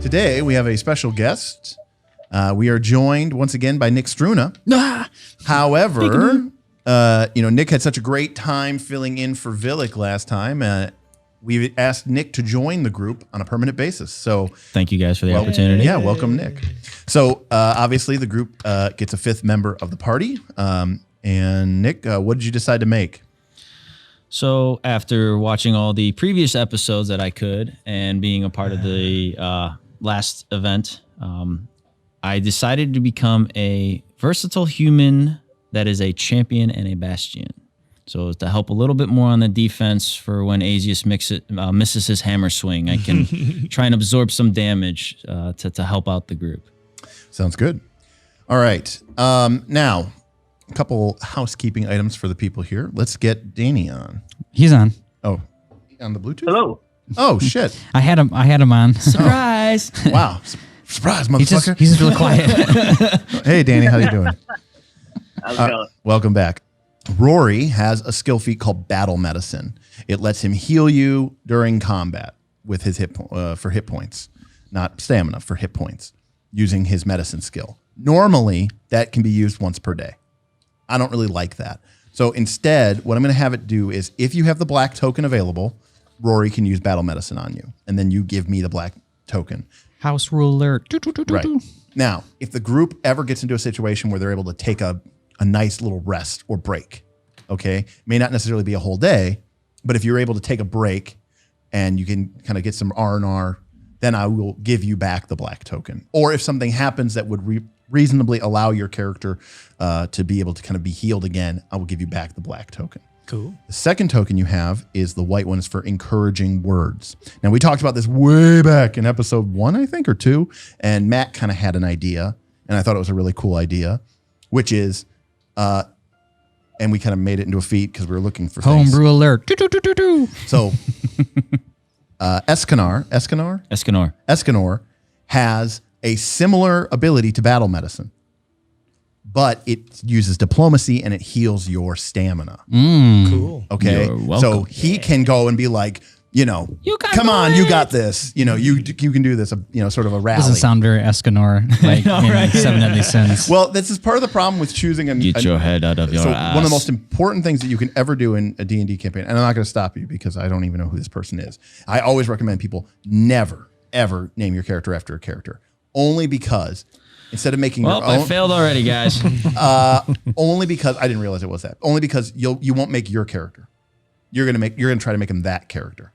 Today, we have a special guest. We are joined once again by Nick Struna. However, Nick had such a great time filling in for Villic last time. We asked Nick to join the group on a permanent basis. So thank you guys for the opportunity. Yeah, welcome, Nick. So obviously, the group gets a fifth member of the party. And Nick, what did you decide to make? So after watching all the previous episodes that I could and being a part of the last event, I decided to become a versatile human that is a champion and a bastion. So to help a little bit more on the defense for when Asius misses his hammer swing, I can try and absorb some damage to help out the group. Sounds good. All right. Now, a couple housekeeping items for the people here. Let's get Danny on. He's on. Oh, on the Bluetooth? Hello. Oh, shit. I had him on. Surprise. Oh. Wow. Surprise, motherfucker. He's just really quiet. Hey, Danny, how you doing? How's it going? Welcome back. Rory has a skill feat called Battle Medicine. It lets him heal you during combat with his for hit points, not stamina, for hit points, using his medicine skill. Normally, that can be used once per day. I don't really like that. So instead, what I'm going to have it do is if you have the black token available, Rory can use Battle Medicine on you, and then you give me the black token. House ruler. Right. Now, if the group ever gets into a situation where they're able to take a nice little rest or break, okay? It may not necessarily be a whole day, but if you're able to take a break and you can kind of get some R&R, then I will give you back the black token. Or if something happens that would reasonably allow your character to be able to kind of be healed again, I will give you back the black token. Cool. The second token you have is the white one is for encouraging words. Now, we talked about this way back in episode 1, I think, or 2, and Matt kind of had an idea, and I thought it was a really cool idea, which is, and we kind of made it into a feat because we were looking for things. Homebrew alert. So, Escanor has a similar ability to Battle Medicine, but it uses diplomacy and it heals your stamina. Cool. Okay. So he can go and be like, come on, you got this. You can do this, sort of a rally. Doesn't sound very Escanor, like in Seven Deadly Sins. Well, this is part of the problem with choosing Get your head out of your ass. One of the most important things that you can ever do in a D&D campaign, and I'm not going to stop you because I don't even know who this person is. I always recommend people never, ever name your character after a character. Only because instead of making your own. I failed already, guys. Only because I didn't realize it was that. Only because you won't make your character. You're gonna try to make him that character.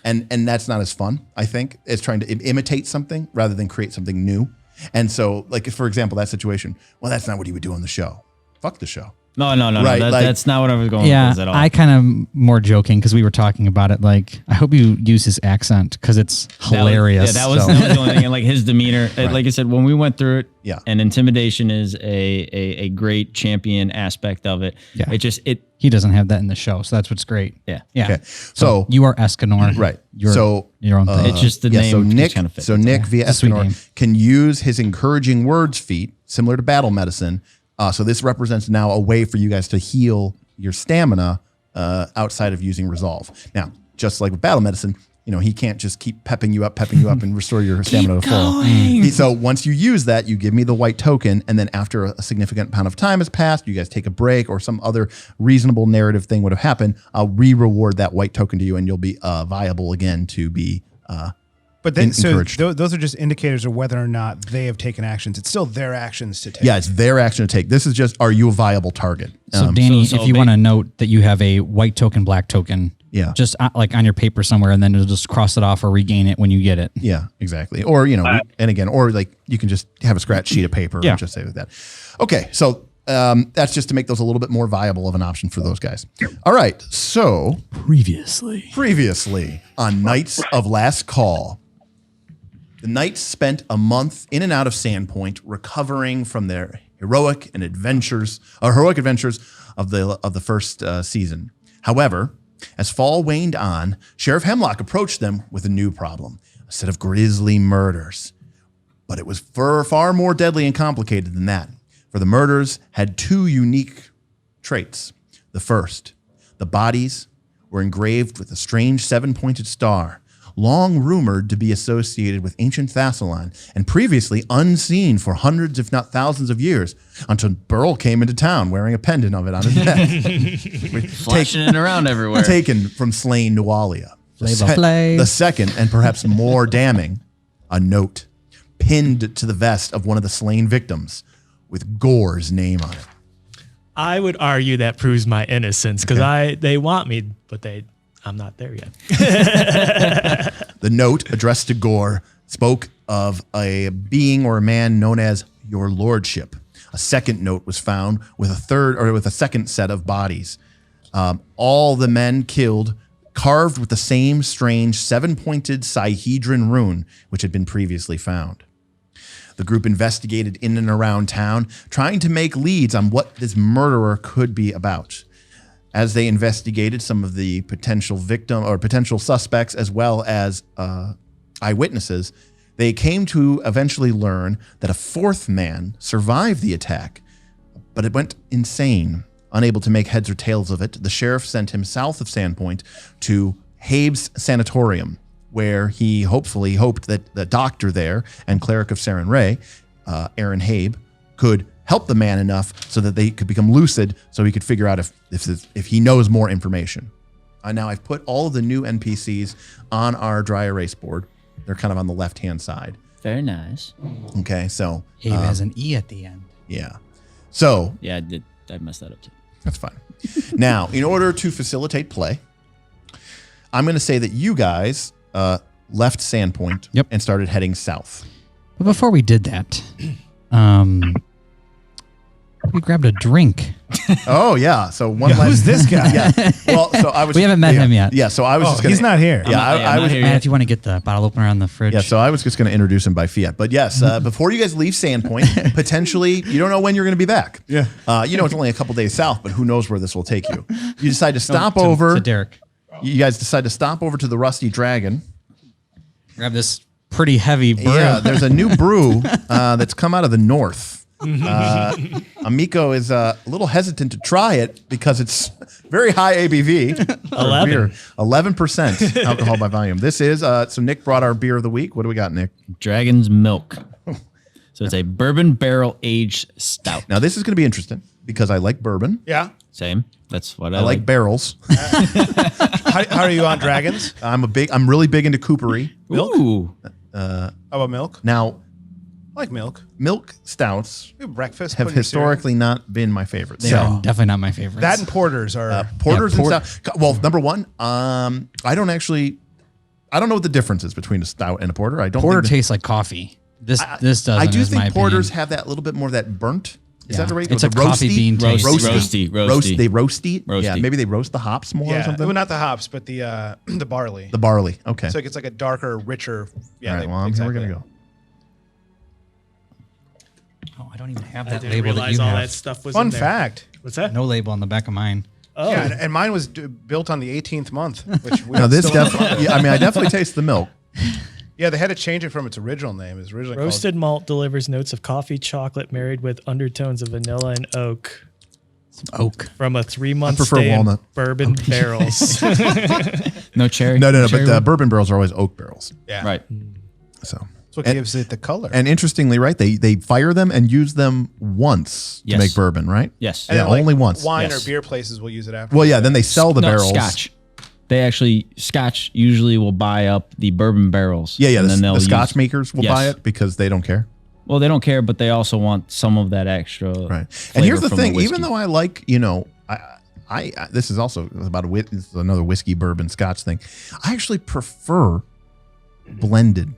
And that's not as fun, I think. It's trying to imitate something rather than create something new. And so, like, for example, that situation, well, that's not what he would do on the show. Fuck the show. No. Right, That's not what I was going with at all. I kind of more joking because we were talking about it. Like, I hope you use his accent because it's hilarious. That was the only thing. And like his demeanor, like I said, when we went through it, and intimidation is a great champion aspect of it. Yeah. He doesn't have that in the show, so that's what's great. Yeah. Okay. So you are Escanor. Right. You're your own thing. It's just the name. So Nick, kind of fits. Nick via Escanor can use his encouraging words feat, similar to Battle Medicine. So this represents now a way for you guys to heal your stamina outside of using Resolve. Now, just like with Battle Medicine, he can't just keep pepping you up and restore your stamina to full. So once you use that, you give me the white token, and then after a significant amount of time has passed, you guys take a break or some other reasonable narrative thing would have happened, I'll re-reward that white token to you, and you'll be viable again to be But then, encouraged. So those are just indicators of whether or not they have taken actions. It's still their actions to take. Yeah, it's their action to take. This is just, are you a viable target? So Danny, if you want to note that you have a white token, black token, just like on your paper somewhere, and then you'll just cross it off or regain it when you get it. Yeah, exactly. Or, and again, or like you can just have a scratch sheet of paper and just say with that. Okay, so that's just to make those a little bit more viable of an option for those guys. All right, so Previously on Knights of Last Call, the knights spent a month in and out of Sandpoint recovering from their heroic adventures of the first season. However, as fall waned on, Sheriff Hemlock approached them with a new problem, a set of grisly murders. But it was far more deadly and complicated than that, for the murders had two unique traits. The first, the bodies were engraved with a strange 7-pointed star, long rumored to be associated with ancient Thassilon and previously unseen for hundreds, if not thousands of years, until Burl came into town wearing a pendant of it on his neck. Flashing it around everywhere. Taken from slain Nualia. Flay. The second, and perhaps more damning, a note pinned to the vest of one of the slain victims with Gorre's name on it. I would argue that proves my innocence because they want me, but I'm not there yet. The note addressed to Gorre spoke of a being or a man known as your Lordship. A second note was found with a second set of bodies. All the men killed carved with the same strange 7-pointed Sihedron Rune, which had been previously found. The group investigated in and around town, trying to make leads on what this murderer could be about. As they investigated some of the potential victim or potential suspects, as well as eyewitnesses, they came to eventually learn that a fourth man survived the attack, but it went insane. Unable to make heads or tails of it, the sheriff sent him south of Sandpoint to Habe's sanatorium, where he hopefully hoped that the doctor there and cleric of Saren Ray, Aaron Habe, could help the man enough so that they could become lucid, so he could figure out if he knows more information. Now I've put all of the new NPCs on our dry erase board. They're kind of on the left-hand side. Very nice. Okay, so Habe has an E at the end. yeah. So Yeah, I messed that up too. that's fine. Now, in order to facilitate play, I'm going to say that you guys left Sandpoint and started heading south. But before we did that, we grabbed a drink. Oh yeah. So who's this guy? Yeah. Well, so I was. We haven't met him yet. Yeah. So I was just gonna. He's not here. Yeah. I was. Man, if you want to get the bottle opener on the fridge. Yeah. So I was just going to introduce him by fiat. But yes, before you guys leave Sandpoint, potentially you don't know when you're going to be back. Yeah. It's only a couple days south, but who knows where this will take you? You decide to stop over. To Derek. You guys decide to stop over to the Rusty Dragon. Grab this pretty heavy brew. Yeah. There's a new brew that's come out of the north. Amico is a little hesitant to try it because it's very high ABV. 11% alcohol by volume. This is so Nick brought our beer of the week. What do we got, Nick? Dragon's Milk. So it's a bourbon barrel aged stout. Now this is going to be interesting because I like bourbon. Yeah. Same. That's what I like barrels. How are you on dragons? I'm really big into coopery. Milk? Ooh. How about milk? Now, I like milk. milk stouts Breakfast have put in your historically not been my favorite. They are definitely not my favorites. cereal. That and porters are. Porters and stout. Well, number one, I don't know what the difference is between a stout and a porter. I don't. Porter think tastes like coffee. This doesn't. I do is my think porters opinion. have that little bit more of that burnt. Is Yeah. that the right? It's the a coffee bean taste. Roasty. They roasty. Roasty. Yeah, maybe they roast the hops more or Yeah, something. well, not the hops, but the barley. The barley. Okay. So it gets like a darker, richer. Yeah, All right. Well, exactly. we're gonna go. Oh, I don't even have I that didn't label that realize you all have. that stuff was Fun in there. fact. What's that? No label on the back of mine. Oh, Yeah, and mine was built on the 18th month. Which we Now this still- definitely. I mean, I definitely taste the milk. Yeah, they had to change it from its original name. It was originally roasted malt delivers notes of coffee, chocolate married with undertones of vanilla and oak Oak. from a 3-month I prefer stay in walnut. bourbon barrels. No cherry. No. Cherry But one? bourbon barrels are always oak barrels. Yeah, Right. So. That's what And- gives it the color. And interestingly, right, they fire them and use them once to Yes. make bourbon, right? Yes. And Yeah, then, like, only once. Wine Yes. or beer places will use it after. Well, yeah, then they sell the No, barrels. Scotch. They actually, Scotch usually will buy up the bourbon barrels. Yeah, and then the they'll Scotch use- makers will Yes. buy it because they don't care. Well, they don't care, but they also want some of that extra. Right. And flavor here's the from thing, whiskey. even though I like, I this is also about this is another whiskey, bourbon, Scotch thing. I actually prefer blended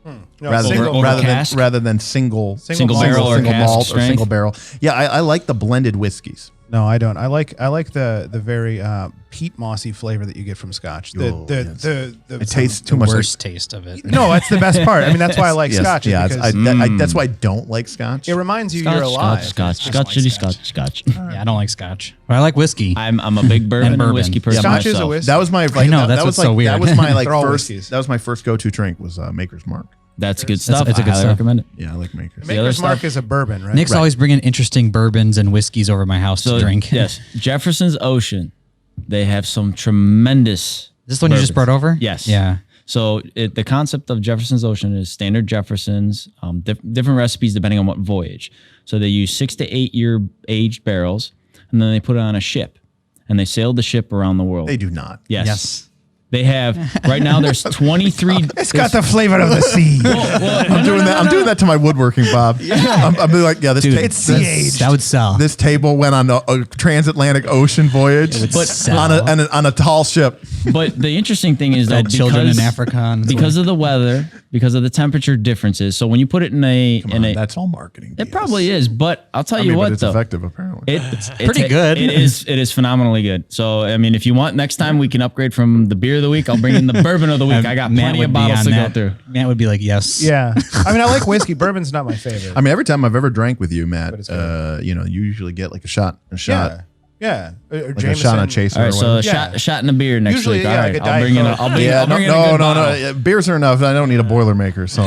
No, rather single- over than cask? rather than single Single barrel or single cask malt or strength? single barrel. Yeah, I like the blended whiskeys. No, I don't. I like the very peat mossy flavor that you get from Scotch. It tastes too The much like worst taste of it. No, that's the best part. I mean, that's why I like Yes, Scotch. is yeah, because that's why I don't like Scotch. it reminds you Scotch, you're alive. Scotch, I Scotch, just like Scotch, Scotch. Yeah, I don't like Scotch, but I like whiskey. I'm a big bourbon and bourbon. whiskey person Scotch is a myself. whiskey. That was my. I know, that's that was what's so weird. That was my They're all first. whiskeys. That was my first go-to drink was Maker's Mark. That's good stuff. it's a I good highly stuff. recommend it. Yeah, I like Maker's. other Maker's Mark stuff- is a bourbon, right? Nick's always bringing interesting bourbons and whiskeys over my house to drink. Yes, Jefferson's Ocean. They have some tremendous. Is this one you just bourbons. brought over? Yes. Yeah. So the concept of Jefferson's Ocean is standard Jefferson's, different recipes depending on what voyage. So they use 6 to 8 year aged barrels, and then they put it on a ship, and they sailed the ship around the world. They do not. Yes. They have right now. There's 23. It's got the flavor of the sea. I'm doing that. I'm doing that to my woodworking, Bob. I'm being like, yeah, this Dude, it's sea aged. That would sell. This table went on a transatlantic ocean voyage, sell. on a tall ship. But the interesting thing is that children because, in Africa. And because of the weather, because of the temperature differences. So when you put it in a, That's all marketing. it BS. probably is. But I'll tell you But what, it's though, effective apparently. it's pretty good. It is phenomenally good. So I mean, if you want, next time we can upgrade from the beer of the week. I'll bring in the bourbon of the week. I got plenty of bottles to go through. Matt would be like, yes. Yeah. I mean, I like whiskey. Bourbon's not my favorite. I mean, every time I've ever drank with you, Matt, But it's good. you usually get like a shot. yeah. Yeah. Like a shot on a chaser. All right, or so whatever. a shot in a beer next Usually, week. yeah, All like right, a I'll Diet bring in a, Coke. I'll bring, Yeah, I'll bring in a good bottle. Beers are enough. I don't need a Boilermaker, so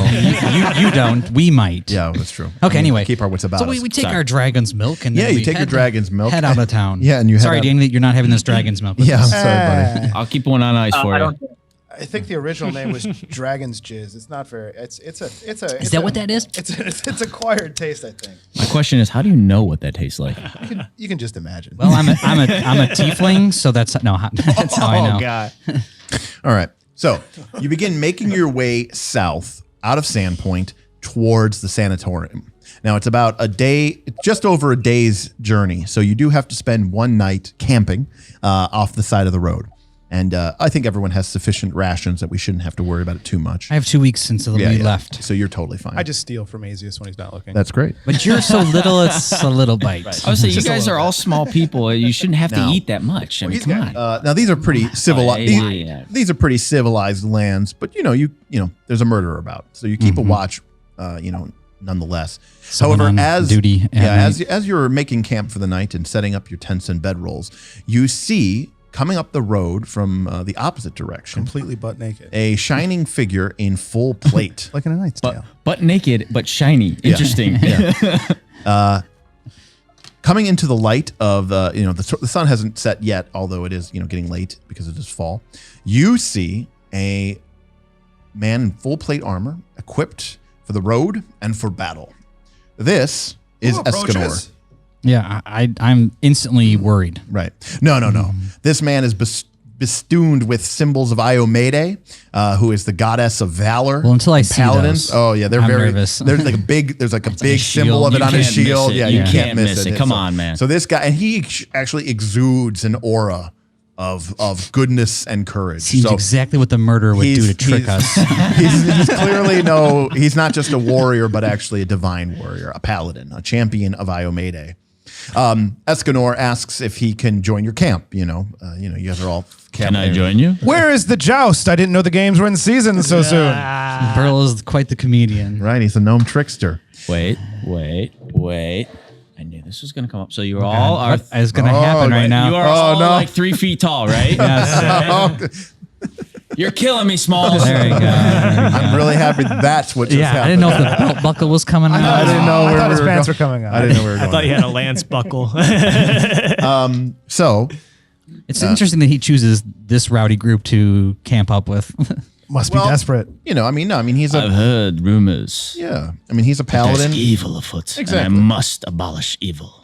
You don't. We might. yeah, that's true. Okay, anyway. keep our wits about So us. we take Sorry. our dragon's milk and Yeah, then you we take your head- dragon's milk. Head out of town. Yeah, and you head Sorry, out- Danny, that you're not having this dragon's milk. with Yeah, I'm us. sorry, buddy. I'll keep one on ice for I you. don't. I think the original name was Dragon's Jizz. It's not very. It's a. Is that what that is? It's acquired taste. I think My question is, how do you know what that tastes like? you can just imagine. Well, I'm a tiefling, so that's how I know. God. All right. So you begin making your way south out of Sandpoint towards the sanatorium. Now it's about a day, just over a day's journey. So you do have to spend one night camping off the side of the road. And I think everyone has sufficient rations that we shouldn't have to worry about it too much. I have 2 weeks since we left. So you're totally fine. I just steal from Azius when he's not looking. That's great. But you're so little, it's a little bite. I would say you guys are all small people. You shouldn't have to No. eat that much. I mean, come on. Now these are pretty civilized. yeah. These are pretty civilized lands, but you know, there's a murderer about, so you keep a watch. Nonetheless. Someone However, on as duty at night. as you're making camp for the night and setting up your tents and bedrolls, you see coming up the road from the opposite direction completely butt naked, a shining figure in full plate. like in A Knight's Tale. But naked, but shiny. Interesting. Coming into the light of the sun hasn't set yet, although it is getting late because it is fall. You see a man in full plate armor, equipped for the road and for battle. This is Escanor. Yeah, I'm instantly worried. Right. No. This man is festooned with symbols of Iomede, who is the goddess of valor. Well, until I and see paladins. those, Oh yeah, they're I'm very nervous. There's like a big a symbol of shield. it on You his can't miss shield. it. Yeah, You you can't can't miss miss it. it. Come on, man. So this guy, and he actually exudes an aura of goodness and courage. Seems so exactly what the murderer would do to trick us. he's clearly he's not just a warrior, but actually a divine warrior, a paladin, a champion of Iomede. Escanor asks if he can join your camp. You guys are all Can I join you? Where is the joust? I didn't know the games were in season so soon. Burl is quite the comedian. Right, he's a gnome trickster. Wait. I knew this was going to come up. So you all are. What is going to happen right now? You are all like 3 feet tall, right? Yes. You're killing me, Smalls. There you go. I'm really happy that's what just Yeah, I happened. didn't know if the belt buckle was coming out. I didn't know I where thought we his were pants going. were coming out. I didn't know where we were I thought he going. had a lance buckle. So It's interesting that he chooses this rowdy group to camp up with. Must be desperate. he's I've heard rumors. he's a There's paladin. evil afoot. Exactly. And I must abolish evil.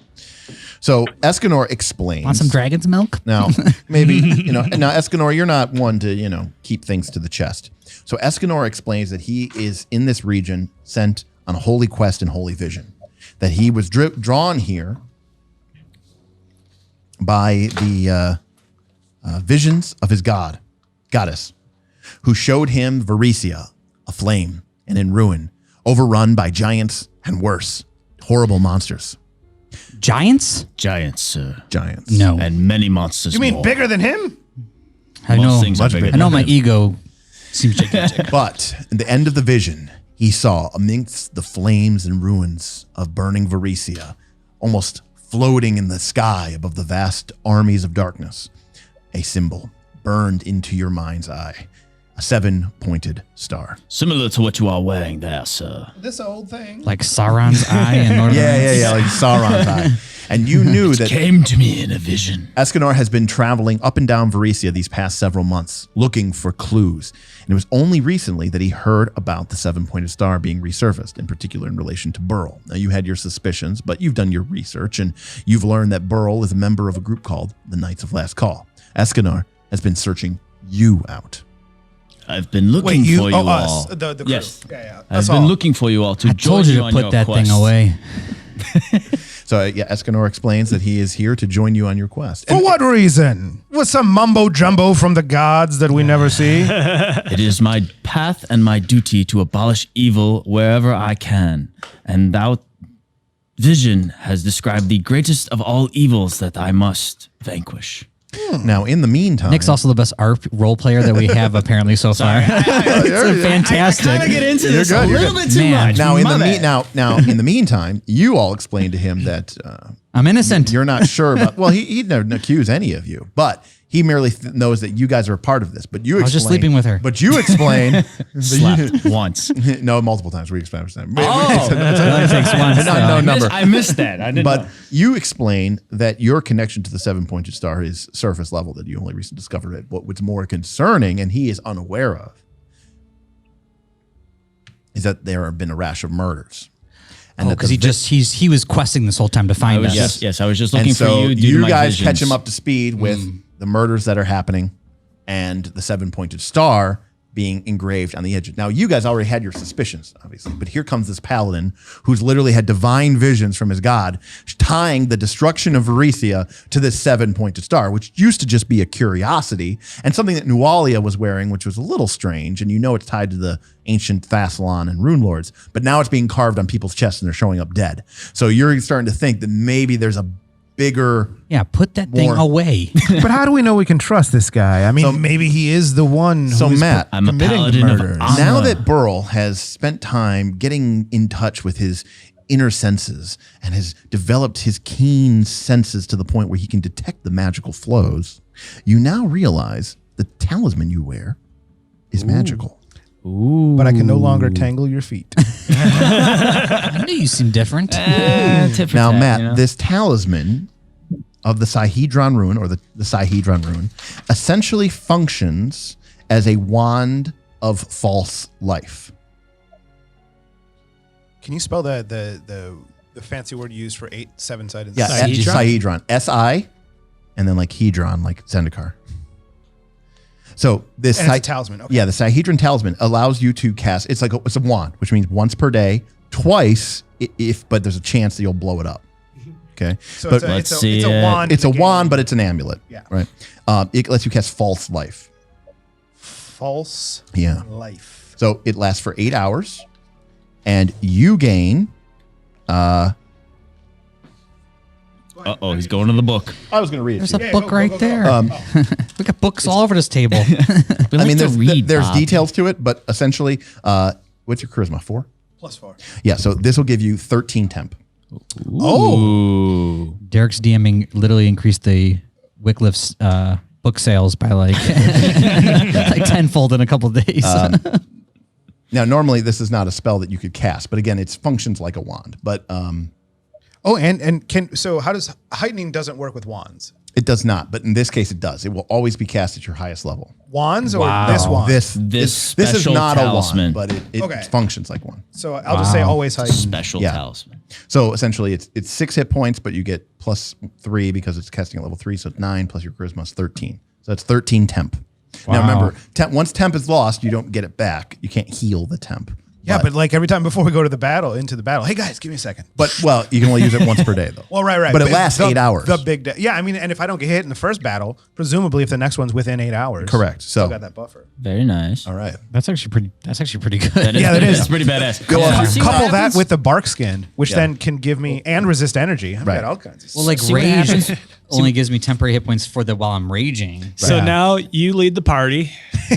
So Escanor explains. Want some dragon's milk? Now, maybe, now Escanor, you're not one to, keep things to the chest. So Escanor explains that he is in this region sent on a holy quest and holy vision, that he was drawn here by the visions of his goddess, who showed him Varisia, aflame and in ruin, overrun by giants and worse, horrible monsters. Giants? Giants, sir. Giants. No. And many monsters. You mean more. bigger than him? I Most know. things are bigger I know than my him. ego seems gigantic. But in the end of the vision, he saw amidst the flames and ruins of burning Varisia, almost floating in the sky above the vast armies of darkness, a symbol burned into your mind's eye. a 7-pointed star. Similar to what you are wearing there, sir. This old thing. Like Sauron's eye in Lord of the Rings. Yeah, like Sauron's eye. And you knew that Came to me in a vision. Escanor has been traveling up and down Varisia these past several months, looking for clues. And it was only recently that he heard about the 7-pointed star being resurfaced, in particular in relation to Burl. Now, you had your suspicions, but you've done your research, and you've learned that Burl is a member of a group called the Knights of Last Call. Escanor has been searching you out. I've been looking for you all. Us, the crew. Yes. Yeah. I've been looking for you all to I join told you to on put your that quest. thing away. So, Escanor explains that he is here to join you on your quest. For what reason? Was some mumbo jumbo from the gods that we never see? It is my path and my duty to abolish evil wherever I can. And thou vision has described the greatest of all evils that I must vanquish. Now, in the meantime, Nick's also the best ARP role player that we have apparently so far. It's fantastic. I kind of get into this good, a you're little good. bit too Man. much. now in My the bad. now in the meantime, you all explained to him that I'm innocent. you're not sure about. Well, he'd never accuse any of you, but he merely knows that you guys are a part of this. But you, was just sleeping with her. But you explain. Slept once. No, multiple times. We explained. Oh, It only takes one. no number. I missed that. I didn't But know. you explain that your connection to the 7-pointed star is surface level, that you only recently discovered it. But what's more concerning, and he is unaware of, is that there have been a rash of murders. And that Because the he was questing this whole time to I find was us. just, I was just looking and for so you. Due to my guys visions. catch him up to speed with the murders that are happening and the 7-pointed star being engraved on the edge. Now, you guys already had your suspicions, obviously, but here comes this paladin who's literally had divine visions from his god, tying the destruction of Varisia to this 7-pointed star, which used to just be a curiosity and something that Nualia was wearing, which was a little strange. And you know it's tied to the ancient Thassilon and Runelords, but now it's being carved on people's chests and they're showing up dead. So you're starting to think that maybe there's a bigger... Yeah, put that thing More. away. But how do we know we can trust this guy? I mean, maybe he is the one So, who is Matt, I'm a committing paladin of murders. honor. now that Burl has spent time getting in touch with his inner senses and has developed his keen senses to the point where he can detect the magical flows, you now realize the talisman you wear is magical. But I can no longer tangle your feet. I knew you seemed different. Tit for Now, tat, Matt, you know? this talisman of the Sihedron Rune, or the Sihedron Rune, essentially functions as a wand of false life. Can you spell the fancy word you use for 7-sided? Yeah, Sihedron? Sihedron. S-I, and then like Hedron, like Zendikar. So this And it's a talisman. Okay. Yeah, the Sihedron talisman allows you to cast. It's like it's a wand, which means once per day, twice but there's a chance that you'll blow it up. Okay, So but Let's it's see a it. wand. it's a in the wand, game. but it's an amulet. Yeah. Right. It lets you cast false life. False Yeah. life. So it lasts for 8 hours, and you gain. Uh-oh, he's going to the book. I was going to read it. There's to a you. book right there. We got books all over this table. We I mean, like to there's read, there's Bob. details to it, but essentially, what's your charisma? 4? +4. Yeah. So this will give you 13 temp. Ooh. Derek's DMing literally increased the Wycliffe's book sales by like like tenfold in a couple of days. Now, normally this is not a spell that you could cast, but again, it functions like a wand. But Oh, and so how does heightening doesn't work with wands? it does not. But in this case, it does. It will always be cast at your highest level. Wands or Wow. this wand? This is special not talisman. a wand, but it Okay. functions like one. So I'll just say always heighten. Special Yeah. talisman. So essentially, it's 6 hit points, but you get +3 because it's casting at level 3, so it's 9 plus your charisma is 13. So that's 13 temp. Now remember, once temp is lost, you don't get it back. You can't heal the temp. Yeah, but like every time before we go to the battle, hey guys, give me a second. But well, you can only use it once per day though. Well, right. But it lasts 8 hours. The big day. Yeah, I mean, and if I don't get hit in the first battle, presumably if the next one's within 8 hours. Correct. So Still got that buffer. Very nice. all right. That's actually pretty good. Yeah, that is. That's pretty badass. Go on. See what Couple that happens? with the bark skin, which Yeah. then can give me and resist energy. I've Right. got all kinds of Well, like See what rage, happens? only gives me temporary hit points for while I'm raging. So Yeah. now you lead the party. See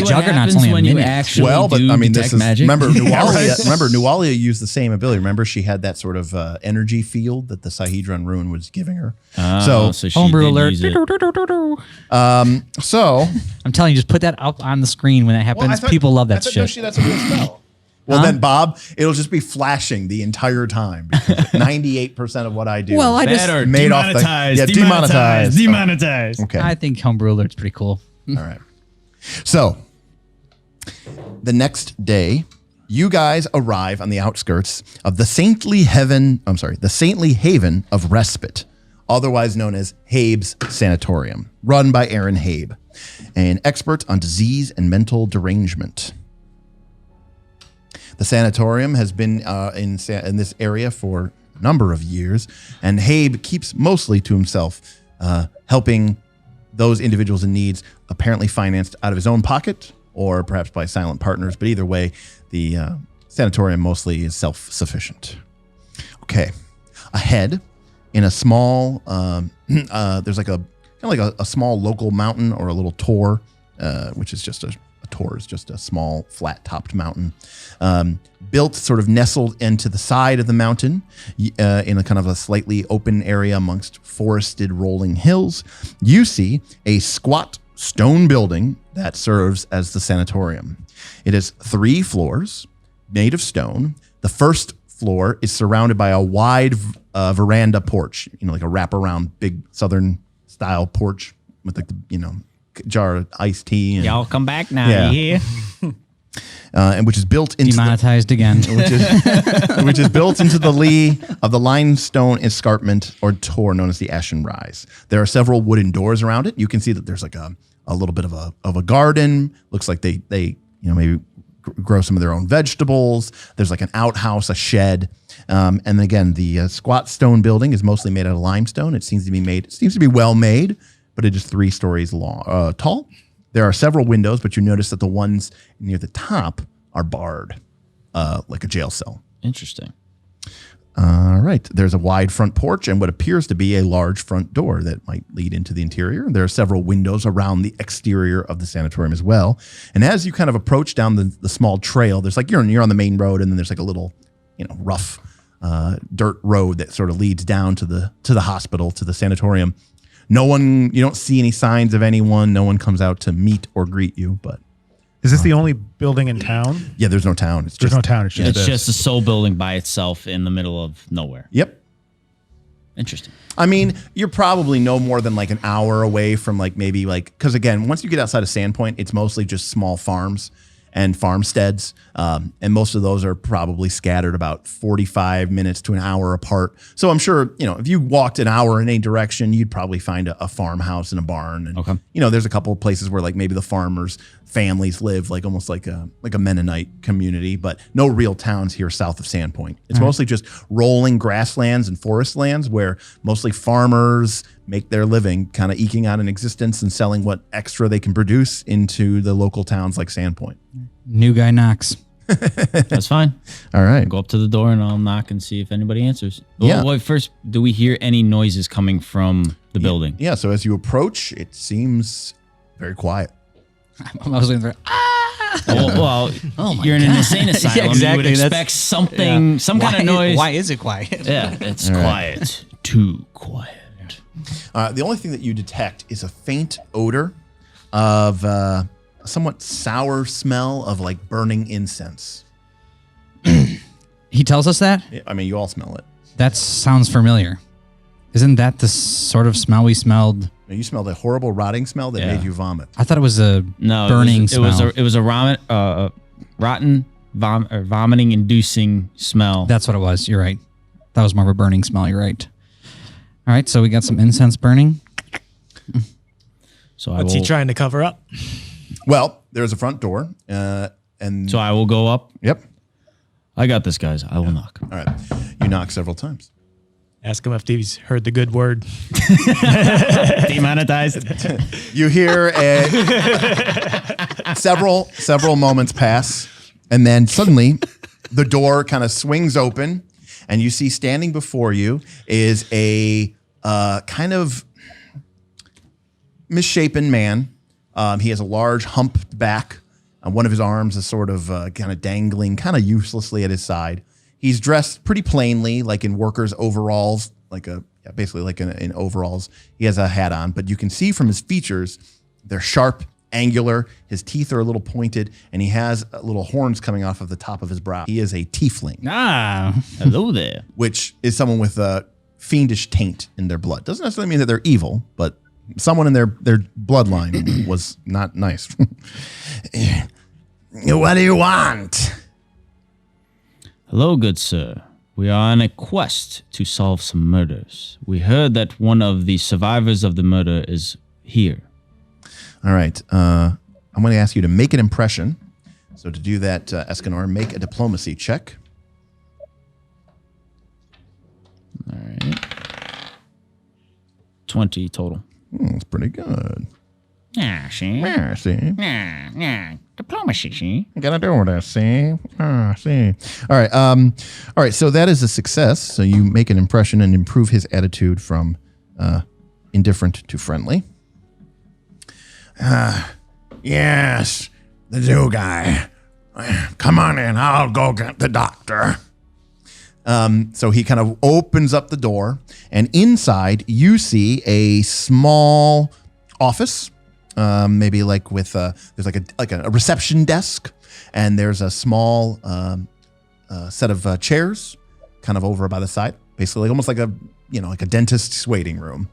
what Juggernaut's happens only a when you minute. actually Well, but do I mean, detect this is magic. remember Nualia used the same ability. Remember, she had that sort of energy field that the Sihedron Rune was giving her. So she Homebrew did alert. use it. So, I'm telling you, just put that up on the screen when that happens. People love that shit. Yoshi, that's a real spell. well, then Bob, it'll just be flashing the entire time because 98% of what I do. Well, I just Better made off the- demonetized. yeah, demonetized. Demonetized. okay. I think homebrew alert's pretty cool. All right. So, the next day, you guys arrive on the outskirts of the Saintly Haven of Respite, otherwise known as Habe's Sanatorium, run by Aaron Habe, an expert on disease and mental derangement. The sanatorium has been in this area for a number of years, and Habe keeps mostly to himself, helping those individuals in needs, apparently financed out of his own pocket or perhaps by silent partners. But either way, the sanatorium mostly is self-sufficient. Okay. Ahead, in a small, there's like a small local mountain or a little tor, which is just a tor is just a small flat-topped mountain, built sort of nestled into the side of the mountain in a kind of a slightly open area amongst forested rolling hills. You see a squat stone building that serves as the sanatorium. It has 3 floors made of stone. The first floor is surrounded by a wide veranda porch, like a wraparound big southern style porch with like the, jar of iced tea. And, Y'all come back now. Yeah. Yeah. and which is built into Demonetized again. which is built into the lee of the limestone escarpment or tor known as the Ashen Rise. There are several wooden doors around it. You can see that there's like a little bit of a garden. Looks like they maybe grow some of their own vegetables. There's like an outhouse, a shed. And again, the squat stone building is mostly made out of limestone. It seems to be well made, but it is 3 stories tall. There are several windows, but you notice that the ones near the top are barred, like a jail cell. Interesting. All right. There's a wide front porch and what appears to be a large front door that might lead into the interior. There are several windows around the exterior of the sanatorium as well. And as you kind of approach down the small trail, there's like you're on the main road, and then there's like a little, rough dirt road that sort of leads down to the hospital, to the sanatorium. You don't see any signs of anyone. No one comes out to meet or greet you, but Is this the only building in town? yeah, there's no town. There's no town. It's just It's this. just a soul building by itself in the middle of nowhere. Yep. Interesting. I mean, you're probably no more than like an hour away from because again, once you get outside of Sandpoint, it's mostly just small farms and farmsteads. And most of those are probably scattered about 45 minutes to an hour apart. So I'm sure, if you walked an hour in any direction, you'd probably find a farmhouse and a barn. And, Okay. there's a couple of places where like maybe the farmers' families live, like almost like a Mennonite community, but no real towns here south of Sandpoint. It's mostly just rolling grasslands and forest lands where mostly farmers make their living kind of eking out an existence and selling what extra they can produce into the local towns like Sandpoint. New guy knocks. That's fine. All right. Go up to the door and I'll knock and see if anybody answers. Yeah. Well, first, do we hear any noises coming from the building? Yeah, so as you approach, it seems very quiet. I was looking for. Well, Oh my you're in an insane asylum. Yeah, exactly. You would That's- expect something, some kind of noise. Why is it quiet? Yeah, it's quiet. Too quiet. The only thing that you detect is a faint odor of a somewhat sour smell of like burning incense. He tells us that? I mean, you all smell it. That sounds familiar. Isn't that the sort of smell we smelled? You smell the horrible rotting smell that Yeah. made you vomit. I thought it was a No, burning smell. It was a rotten, vomiting inducing smell. That's what it was. You're right. That was more of a burning smell. You're right. All right, so we got some incense burning. So What's he trying to cover up? Well, there's a front door, and So I will go up. yep. I got this, guys. I will knock. All right, you knock several times. Ask him if he's heard the good word. Demonetized. You hear several moments pass, and then suddenly the door kind of swings open, and you see standing before you is a kind of misshapen man. He has a large humped back. One of his arms is sort of kind of dangling, kind of uselessly at his side. He's dressed pretty plainly, like in workers' overalls, basically like in overalls. He has a hat on, but you can see from his features, they're sharp, angular. His teeth are a little pointed, and he has little horns coming off of the top of his brow. He is a tiefling. Ah, hello there. Which is someone with a fiendish taint in their blood. Doesn't necessarily mean that they're evil, but someone in their bloodline was not nice. What do you want? Hello, good sir. We are on a quest to solve some murders. We heard that one of the survivors of the murder is here. All right. I'm going to ask you to make an impression. So to do that, Escanor, make a diplomacy check. All right. 20 total. That's pretty good. Yeah, see? Yeah, see. Yeah. Diplomacy, see? You gotta do this, see? See. All right. All right. So that is a success. So you make an impression and improve his attitude from indifferent to friendly. Yes, the zoo guy. Come on in. I'll go get the doctor. So he kind of opens up the door, and inside you see a small office. Maybe like with there's like a reception desk, and there's a small set of chairs, kind of over by the side, basically almost like a dentist's waiting room.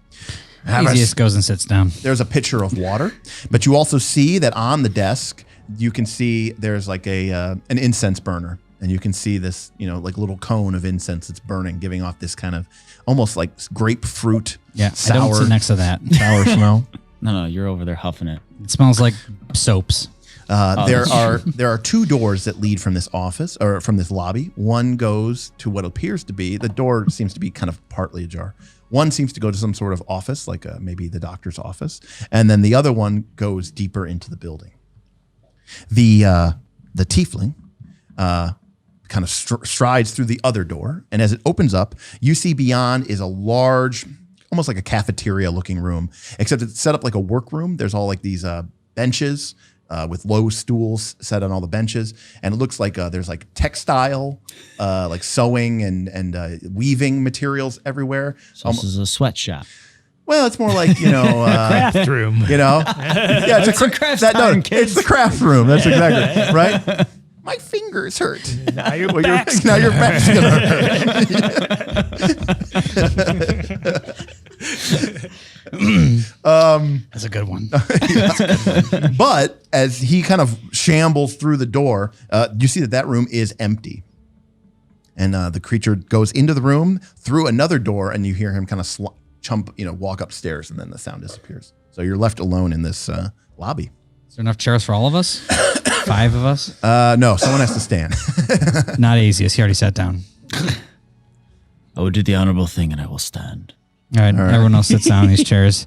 Easiest goes and sits down. There's a pitcher of water, but you also see that on the desk you can see there's like an incense burner, and you can see this like little cone of incense that's burning, giving off this kind of almost like grapefruit. Yeah, sour, I don't sit next to that. Sour smell. No, you're over there huffing it. It smells like soaps. There are two doors that lead from this office or from this lobby. One goes to what appears to be, the door seems to be kind of partly ajar. One seems to go to some sort of office, like maybe the doctor's office, and then the other one goes deeper into the building. The tiefling kind of strides through the other door, and as it opens up, you see beyond is a large, almost like a cafeteria-looking room, except it's set up like a workroom. There's all like these benches with low stools set on all the benches, and it looks like there's like textile, like sewing and weaving materials everywhere. So this is a sweatshop. Well, it's more like Craft room. Yeah, it's a craft. It's the craft room. That's exactly right. My fingers hurt. Now your back's gonna hurt. That's a good one. But as he kind of shambles through the door, you see that room is empty. And the creature goes into the room through another door, and you hear him kind of walk upstairs, and then the sound disappears. So you're left alone in this lobby. Is there enough chairs for all of us? 5 of us? No, someone has to stand. Not Aesius. He already sat down. I will do the honorable thing, and I will stand. All right. Everyone else sits down in these chairs.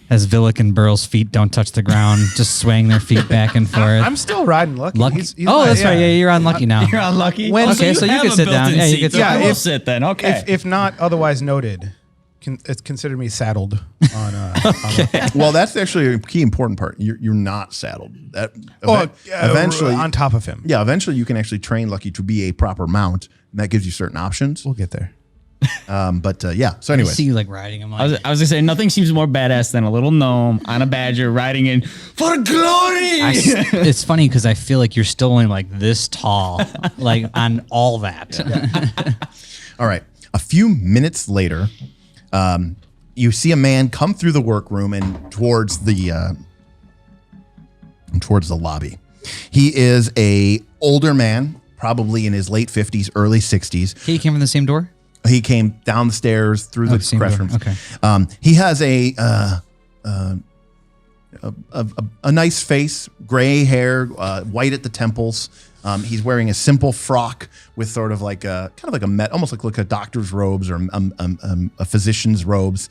As Villic and Burl's feet don't touch the ground, just swaying their feet back and forth. I'm still riding Lucky. He's that's right. Yeah, you're on Lucky now. You're on Lucky? Okay, so you can sit down. Yeah, you can sit down. We'll sit then. Okay. If not otherwise noted, it's considered me saddled on Well, that's actually a key important part. You're not saddled. Eventually on top of him. Yeah, eventually you can actually train Lucky to be a proper mount, and that gives you certain options. We'll get there. Yeah. So anyway, I see you like riding him. I was gonna say nothing seems more badass than a little gnome on a badger riding in for glory. It's funny because I feel like you're still only like this tall, like on all that. Yeah. All right. A few minutes later, you see a man come through the workroom and towards the lobby. He is a older man, probably in his late 50s, early 60s. He came from the same door? He came down the stairs through the craft rooms. Okay. He has a nice face, gray hair, white at the temples. He's wearing a simple frock with sort of like almost like a doctor's robes or a physician's robes.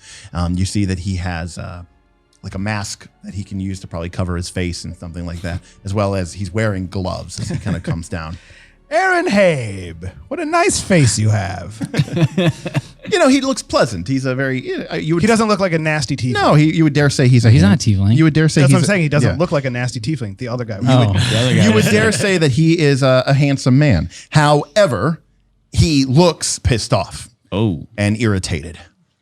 You see that he has like a mask that he can use to probably cover his face and something like that, as well as he's wearing gloves as he kind of comes down. Aaron Habe, what a nice face you have. He looks pleasant. He's a very. He doesn't look like a nasty tiefling. No, you would dare say he's he's not a tiefling. You would dare say That's he's what I'm saying. He doesn't yeah. look like a nasty tiefling. The other guy. You would dare say that he is a handsome man. However, he looks pissed off. And irritated.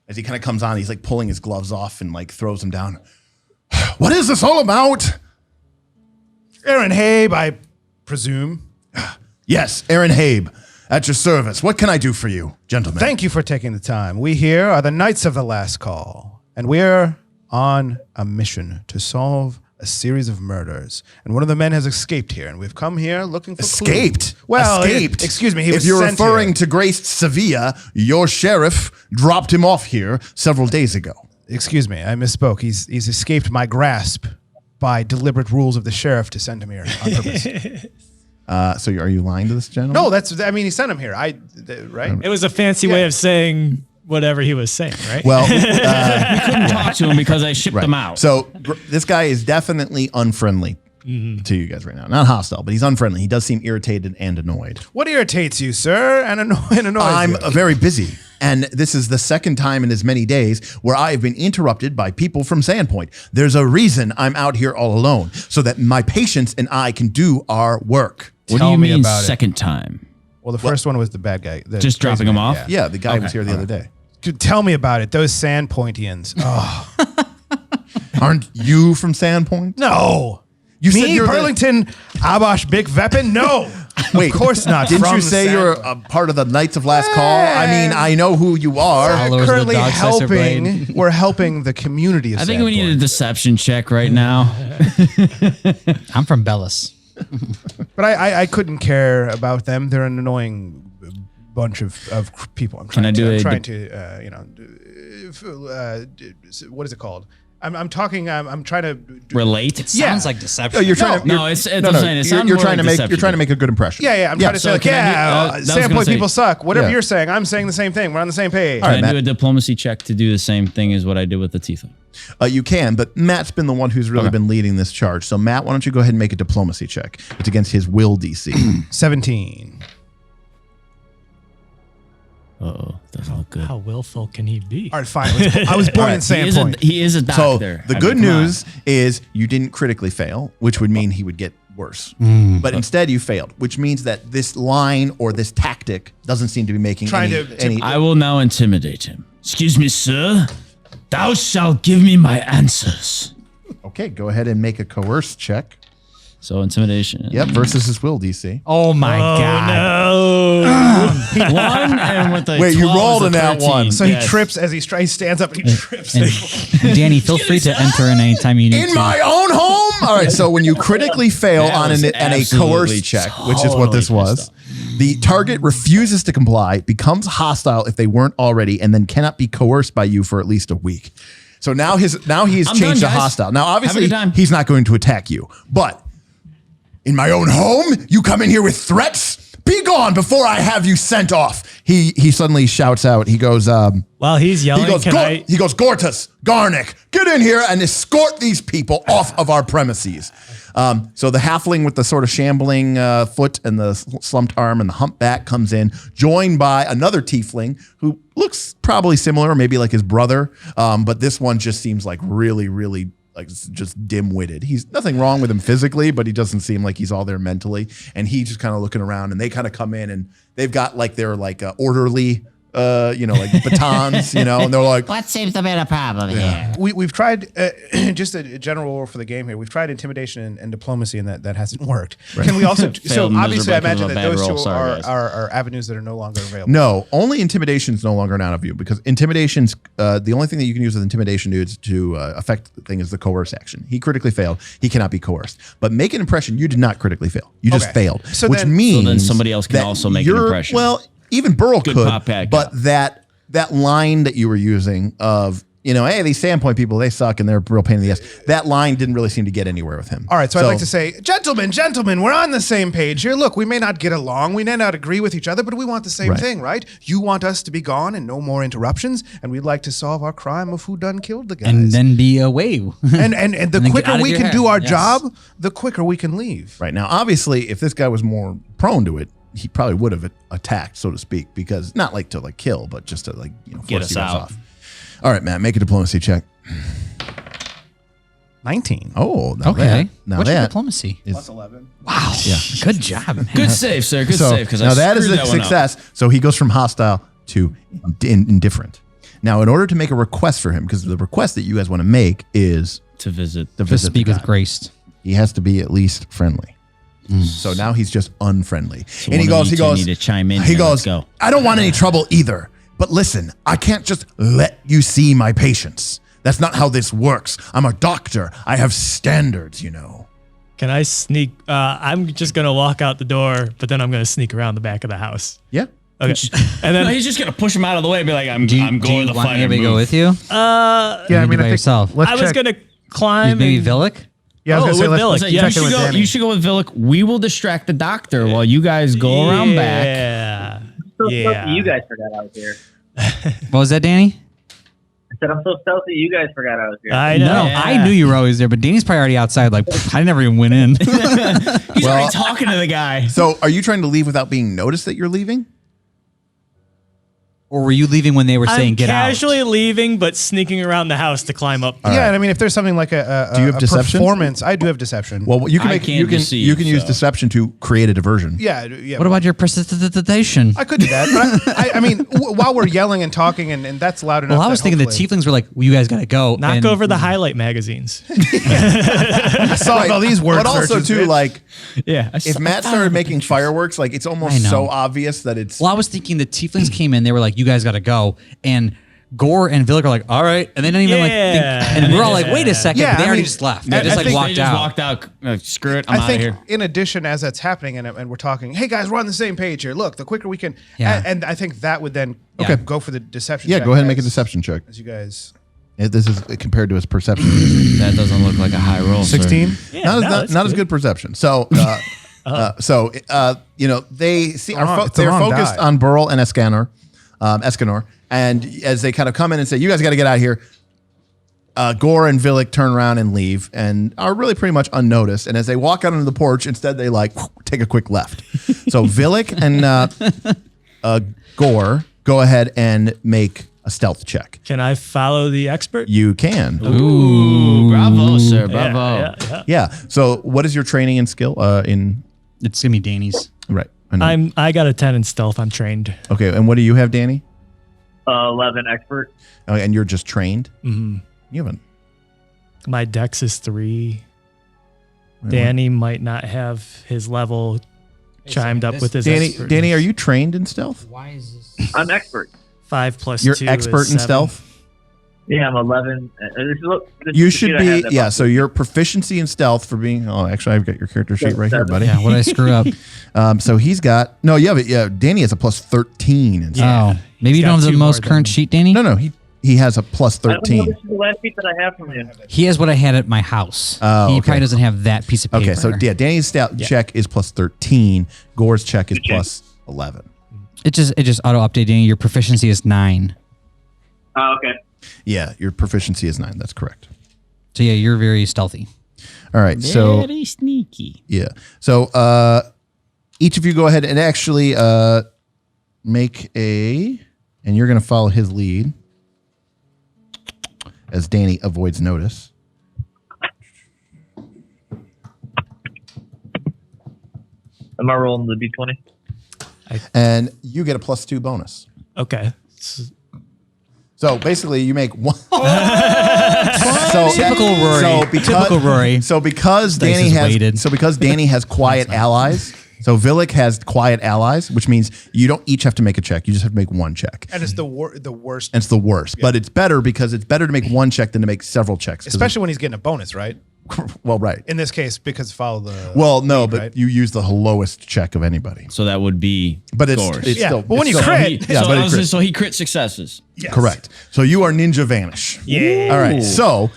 As he kind of comes on, he's like pulling his gloves off and like throws them down. What is this all about? Aaron Habe, I presume. Yes, Aaron Habe, at your service. What can I do for you, gentlemen? Thank you for taking the time. We here are the Knights of the Last Call, and we're on a mission to solve a series of murders. And one of the men has escaped here, and we've come here looking for Escaped? clues. Well, Escaped? excuse me, he if was you're sent referring here. to Grace Sevilla, your sheriff dropped him off here several days ago. Excuse me, I misspoke. He's escaped my grasp by deliberate rules of the sheriff to send him here on purpose. So are you lying to this gentleman? No, he sent him here. Right? It was a fancy way of saying whatever he was saying, right? Well, We couldn't talk to him because I shipped him out. So this guy is definitely unfriendly to you guys right now. Not hostile, but he's unfriendly. He does seem irritated and annoyed. What irritates you, sir, and annoys I'm you? very busy. And this is the second time in as many days where I have been interrupted by people from Sandpoint. There's a reason I'm out here all alone, so that my patients and I can do our work. What do you mean second time? Well, the first one was the bad guy. Just dropping him off? Yeah, the guy was here the other day. Dude, tell me about it. Those Sandpointians. Oh, Aren't you from Sandpoint? no. You said Me, you're Burlington, Abash, Big Weapon? No. Wait, of course not. Didn't From you the say you're a part of the Knights of Last Call? I mean, I know who you are. Followers of the Currently dog slicer blade. we're helping the community of I think we need a Sandpoint. deception check right now. I'm from Bellis. But I couldn't care about them. They're an annoying bunch of people. I'm trying what is it called? I'm trying to Relate? It sounds like deception. You're trying to, No, it's I'm saying it sounds you're more trying like to make deception. you're trying to make a good impression. Yeah, I'm trying to say, so like, can I do- that was gonna Sandpoint say- people suck. Whatever Yeah. you're saying, I'm saying the same thing. We're on the same page. All right, Can I Matt. do a diplomacy check to do the same thing as what I did with the tiefling? You can, but Matt's been the one who's really been leading this charge. So Matt, why don't you go ahead and make a diplomacy check? It's against his will DC. 17. Uh-oh, doesn't look good. How willful can he be? All right, fine. I was born in Sandpoint. He is a So doctor. the good news is you didn't critically fail, which would mean he would get worse. But instead you failed, which means that this line or this tactic doesn't seem to be making any. I will now intimidate him. Excuse me, sir. Thou shalt give me my answers. Okay, go ahead and make a coerce check. So intimidation. Yep, versus his will DC. Oh my god. No. One and with a Wait, you 12 rolled is a in that 13. one. So Yes. he trips as he stands up and he trips. And Danny, feel free to enter in anytime you need In to. my own home. All right, so when you critically fail That on was a coerce absolutely check, which is what this totally was, the target refuses to comply, becomes hostile if they weren't already, and then cannot be coerced by you for at least a week. So now he's I'm changed done, to guys. hostile. Now, Have a obviously, good time. he's not going to attack you, but in my own home, you come in here with threats? Be gone before I have you sent off. He suddenly shouts out. He goes, While he's yelling, he goes, Gortus, Garnick, get in here and escort these people off of our premises. So the halfling with the sort of shambling foot and the slumped arm and the humpback comes in, joined by another tiefling who looks probably similar, maybe like his brother. But this one just seems like really, really like just dim-witted. He's nothing wrong with him physically, but he doesn't seem like he's all there mentally. And he's just kind of looking around, and they kind of come in, and they've got like their like orderly, like batons, and they're like, What seems to be the problem here? We've tried just a general rule for the game here. We've tried intimidation and diplomacy, and that hasn't worked. Can we also? So Failed obviously, I miserably imagine because that of a those bad two roll. Sorry, guys. are avenues that are no longer available. no, only intimidation's no longer out of view, because intimidation's the only thing that you can use with intimidation dudes to affect the thing is the coerce action. He critically failed. He cannot be coerced. But make an impression. You did not critically fail. You just Okay. failed, So which then- means So then somebody else can that also make an you're- impression. Well, even Burl Good could, pop, bad but cop. that line that you were using of, hey, these Sandpoint people, they suck and they're a real pain in the ass. That line didn't really seem to get anywhere with him. All right, so I'd like to say, gentlemen, we're on the same page here. Look, we may not get along, we may not agree with each other, but we want the same Right. thing, right? You want us to be gone and no more interruptions, and we'd like to solve our crime of who done killed the guys. And then be away. and the And then get quicker out of we your can hair. do our Yes. job, the quicker we can leave. Right now, obviously, if this guy was more prone to it, he probably would have attacked, so to speak, because not like to like kill, but just to like force Get us you guys out. off. All right, Matt, make a diplomacy check. 19. Oh, now Okay. now What's your that diplomacy? is, 11. Wow. Yeah. Good job, man. Good save, sir. Good so save. Because now that is a success. So he goes from hostile to indifferent. Now, in order to make a request for him, because the request that you guys want to make is to visit. to To visit speak the with god. grace. He has to be at least friendly. So now he's just unfriendly. So and he one of goes, you he two goes, need to chime in he here. Let's goes, go. I don't want any trouble either. But listen, I can't just let you see my patients. That's not how this works. I'm a doctor. I have standards, Can I sneak? I'm just gonna walk out the door, but then I'm gonna sneak around the back of the house. Yeah. Okay. And No, then he's just gonna push him out of the way and be like, I'm Do you going the want fighter. anybody to go move. with you? Yeah, I mean, by I think yourself. let's I was check. gonna climb. Maybe and- Villic? Yeah, I was Oh, gonna with say Villic, let's yeah. You check in should with go. Danny. You should go with Villic. We will distract the doctor while you guys go around back. Yeah. So Yeah. stealthy you guys forgot I was here. What was that, Danny? I said I'm so stealthy you guys forgot I was here. I know. No, Yeah. I knew you were always there, but Danny's probably already outside. Like, I never even went in. He's Well- already talking to the guy. So are you trying to leave without being noticed that you're leaving? Or were you leaving when they were saying I'm get casually leaving, but sneaking around the house to climb up. Yeah, and I mean, if there's something like a Do you have deception? performance, I do have deception. Well, you can I make can't you can deceive, you can use so. deception to create a diversion. yeah. What about your precipitation? I could do that, but I mean, while we're yelling and talking, and that's loud enough. Well, I was that thinking the hopefully- tieflings were like, well, you guys got to go. Knock and- over the highlight magazines. I saw all these word But also searches, too, bitch. like Yeah. if Matt started making fireworks, like it's I almost know. so obvious that it's Well, I was thinking the tieflings came in. They were like, you guys got to go. And Gorre and Villic are like, all right. And they didn't even like think. Yeah. And we're all like, wait a second. Yeah, but they I already mean, just left. I They just like think walked They just out. walked out. Screw it. I'm I out of think here. in addition, as that's happening and we're talking, hey guys, we're on the same page here. Look, the quicker we can, Yeah. and I think that would then Okay. go for the deception. yeah. check Go ahead and make a as- deception check. As you guys, This is compared to his perception. That doesn't look like a high roll. sir. 16. Not as good perception. So they see they're wrong focused die. on Burl and Escanor, and as they kind of come in and say, "You guys got to get out of here," Gorre and Villic turn around and leave, and are really pretty much unnoticed. And as they walk out onto the porch, instead they like take a quick left. So Villic and Gorre go ahead and make a stealth check. Can I follow the expert? You can. Ooh, bravo, sir. Bravo. Yeah. Yeah. So what is your training and skill in It's going to be Danny's. right? I know. I got a 10 in stealth. I'm trained. Okay, and what do you have, Danny? 11 expert. Oh, and you're just trained? Mhm. You haven't. My dex is 3. Danny might not have his level chimed up with his expert. Danny, are you trained in stealth? Why is this? I'm expert. 5 plus You're 2 expert is in 7. stealth? Yeah, I'm 11. You should be, yeah, so your proficiency in stealth for being, oh, actually, I've got your character sheet right here, buddy. Yeah, what did I screw up? So he's got, no, yeah, Danny has a plus 13 in stealth. Yeah. Oh, maybe you got don't have the 2 most more current than- sheet, Danny? No, he has a plus I don't know, 13. this is the last sheet that I have from you. He has what I had at my house. Oh, he okay. probably doesn't have that piece of paper. Okay, so yeah, Danny's check is plus 13. Gore's check is plus 11. It just auto updated. Danny. Your proficiency is 9. Oh, okay. Yeah, your proficiency is 9. That's correct. So yeah, you're very stealthy. All right, so Very sneaky. yeah. So each of you go ahead and actually make and you're going to follow his lead as Danny avoids notice. Am I rolling the d20? And you get a plus 2 bonus. Okay. So basically you make one. so Typical Rory. Typical Rory. So because Dice Danny is has weighted. Danny has quiet allies. So Villic has quiet allies, which means you don't each have to make a check. You just have to make one check. and it's the worst, And it's the worst. But it's better because it's better to make one check than to make several checks. 'Cause especially when he's getting a bonus, right? well, right. In this case, because follow the. Well, no, lead, but right? you use the lowest check of anybody. So that would be But it's Gore's. it's Yeah, still but when it's you still- crit- yeah, so, but it crits. so he crit successes. Yes. Correct. So you are Ninja Vanish. Yeah. All right. So,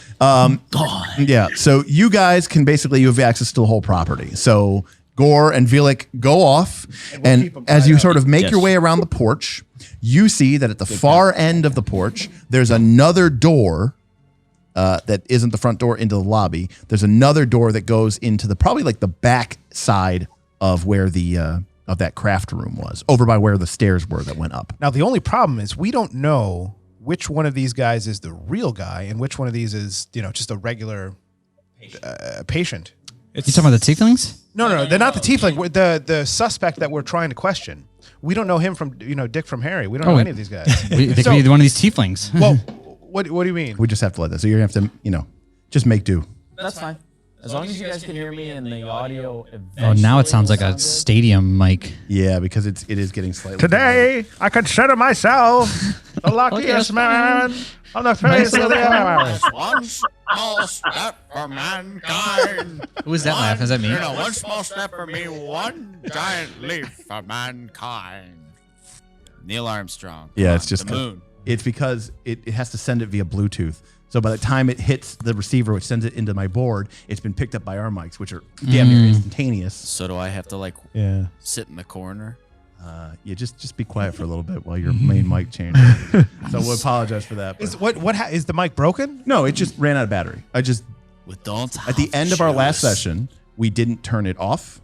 yeah. So you guys can basically, you have access to the whole property. So Gorre and Villic go off. And, keep 'em as tied you up. sort of make Yes. your way around the porch, you see that at the far end of the porch, there's another door that isn't the front door into the lobby. There's another door that goes into probably like the back side of where the of that craft room was, over by where the stairs were that went up. Now, the only problem is we don't know which one of these guys is the real guy and which one of these is, just a regular patient. You talking about the tieflings? No, they're not the tiefling. The suspect that we're trying to question. We don't know him from, Dick from Harry. We don't know any of these guys. They could be one of these tieflings. Well, what do you mean? We just have to let that. So you're going to have to, just make do. That's fine. As long as you guys can hear me and the audio. Oh, now it sounds like a stadium mic. Yeah, because it is getting slightly. Today, I consider myself the luckiest man on the face of the earth. One small step for mankind. Who is that laugh? Is that me? One small step for me, one giant leap for mankind. Neil Armstrong. Yeah, it's just the moon. It's because it has to send it via Bluetooth. So by the time it hits the receiver, which sends it into my board, it's been picked up by our mics, which are damn near instantaneous. So do I have to sit in the corner? Yeah, just be quiet for a little bit while your main mic changes. So we'll apologize for that. Is the mic broken? No, it just ran out of battery. At the end of our last session, we didn't turn it off.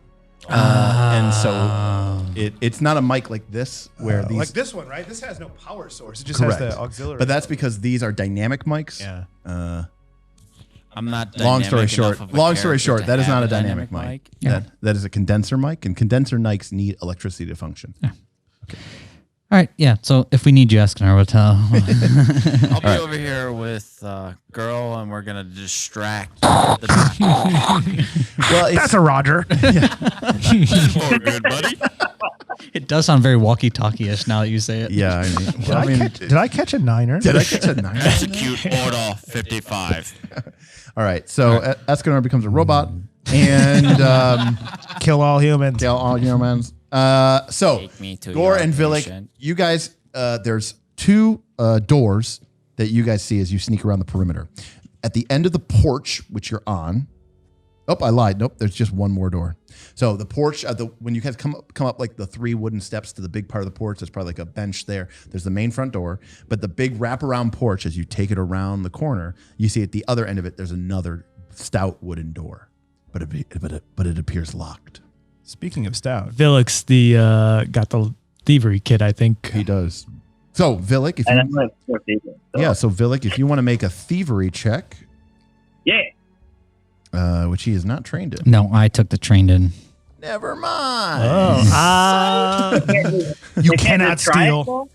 And so it's not a mic like this where these like this one, right? This has no power source. It just correct. has the auxiliary. But that's because these are dynamic mics. Yeah. I'm not. Long story short, that is not a dynamic mic. mic. Yeah. That is a condenser mic, and condenser mics need electricity to function. Yeah. All right, yeah. So if we need you, Escanor, we'll tell. I'll be over here with girl, and we're gonna distract the Well, that's a Roger. More good, buddy. It does sound very walkie-talkie-ish now that you say it. Yeah, Did I catch a niner? Did I catch a niner? Execute Order 55. All right, so Escanor becomes a robot and Kill all humans. kill all humans. So Take me to Gorre your and Villic, patient. you guys, there's two doors that you guys see as you sneak around the perimeter. At the end of the porch, which you're on. Oh, I lied. Nope, there's just one more door. So the porch, when you guys come up like the 3 wooden steps to the big part of the porch, there's probably like a bench there. There's the main front door, but the big wraparound porch, as you take it around the corner, you see at the other end of it, there's another stout wooden door, but it appears locked. Speaking of stout, Vilix got the thievery kit, I think. He does. So Villic, if And you I'm like 4 feet. so Villic, if you want to make a thievery check, which he is not trained in. No, I took the trained in. Never mind. you cannot steal.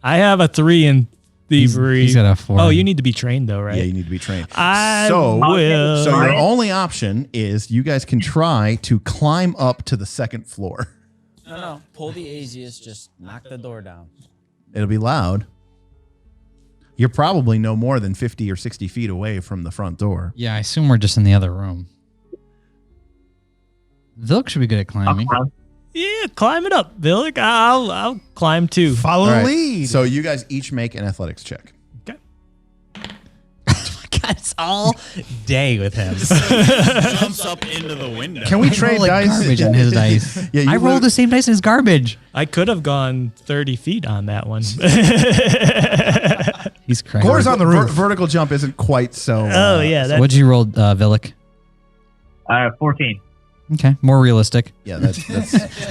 I have a 3 in thievery. He's got a 4. Oh, you need to be trained though, right? Yeah, you need to be trained. I will. So your only option is you guys can try to climb up to the second floor. No. Pull the easiest. Just knock the door down. It'll be loud. You're probably no more than 50 or 60 feet away from the front door. Yeah, I assume we're just in the other room. Vilk should be good at climbing. Yeah, climb it up, Villic. I'll climb too. Follow All the right, lead. So you guys each make an athletics check. Okay. God, it's all day with him. Jumps up into the window. Can we I trade roll like dice? garbage on his dice. Yeah, you I rolled the same dice as garbage. I could have gone 30 feet on that one. He's crazy. Gorre's on the roof. Vertical jump isn't quite so. Oh yeah, that's What'd you roll, Villic? 14. Okay, more realistic. Yeah, that's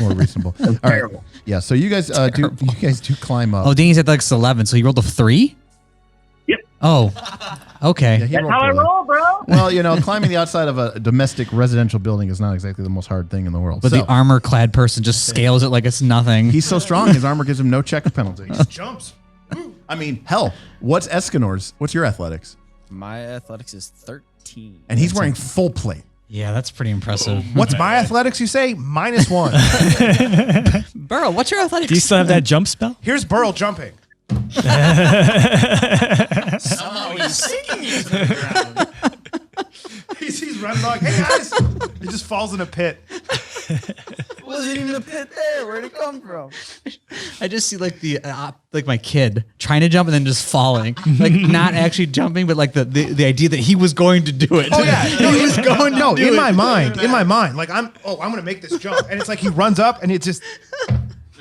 more reasonable. All right. Terrible. Yeah, so you guys do climb up. Oh, Danny's at like 11, so he rolled a 3? Yep. Oh, okay. Yeah, he That's rolled how I poorly. roll, bro. Well, climbing the outside of a domestic residential building is not exactly the most hard thing in the world. But So, the armor-clad person just scales it like it's nothing. he's so strong, his armor gives him no check penalty. Jumps. I mean, hell, what's Escanor's? What's your athletics? My athletics is 13. And he's wearing full plate. Yeah, that's pretty impressive. What's my athletics, you say? -1. Burrow, what's your athletics? Do you still have that jump spell? Here's Burl jumping. Somehow he's sinking into the ground. He's running like, hey guys. He just falls in a pit. Wasn't even a pit there. Where'd it come from? I just see like like my kid trying to jump and then just falling, like not actually jumping, but like the idea that he was going to do it. Oh yeah, he was going to do in it. my mind, like I'm gonna make this jump, and it's like he runs up and it just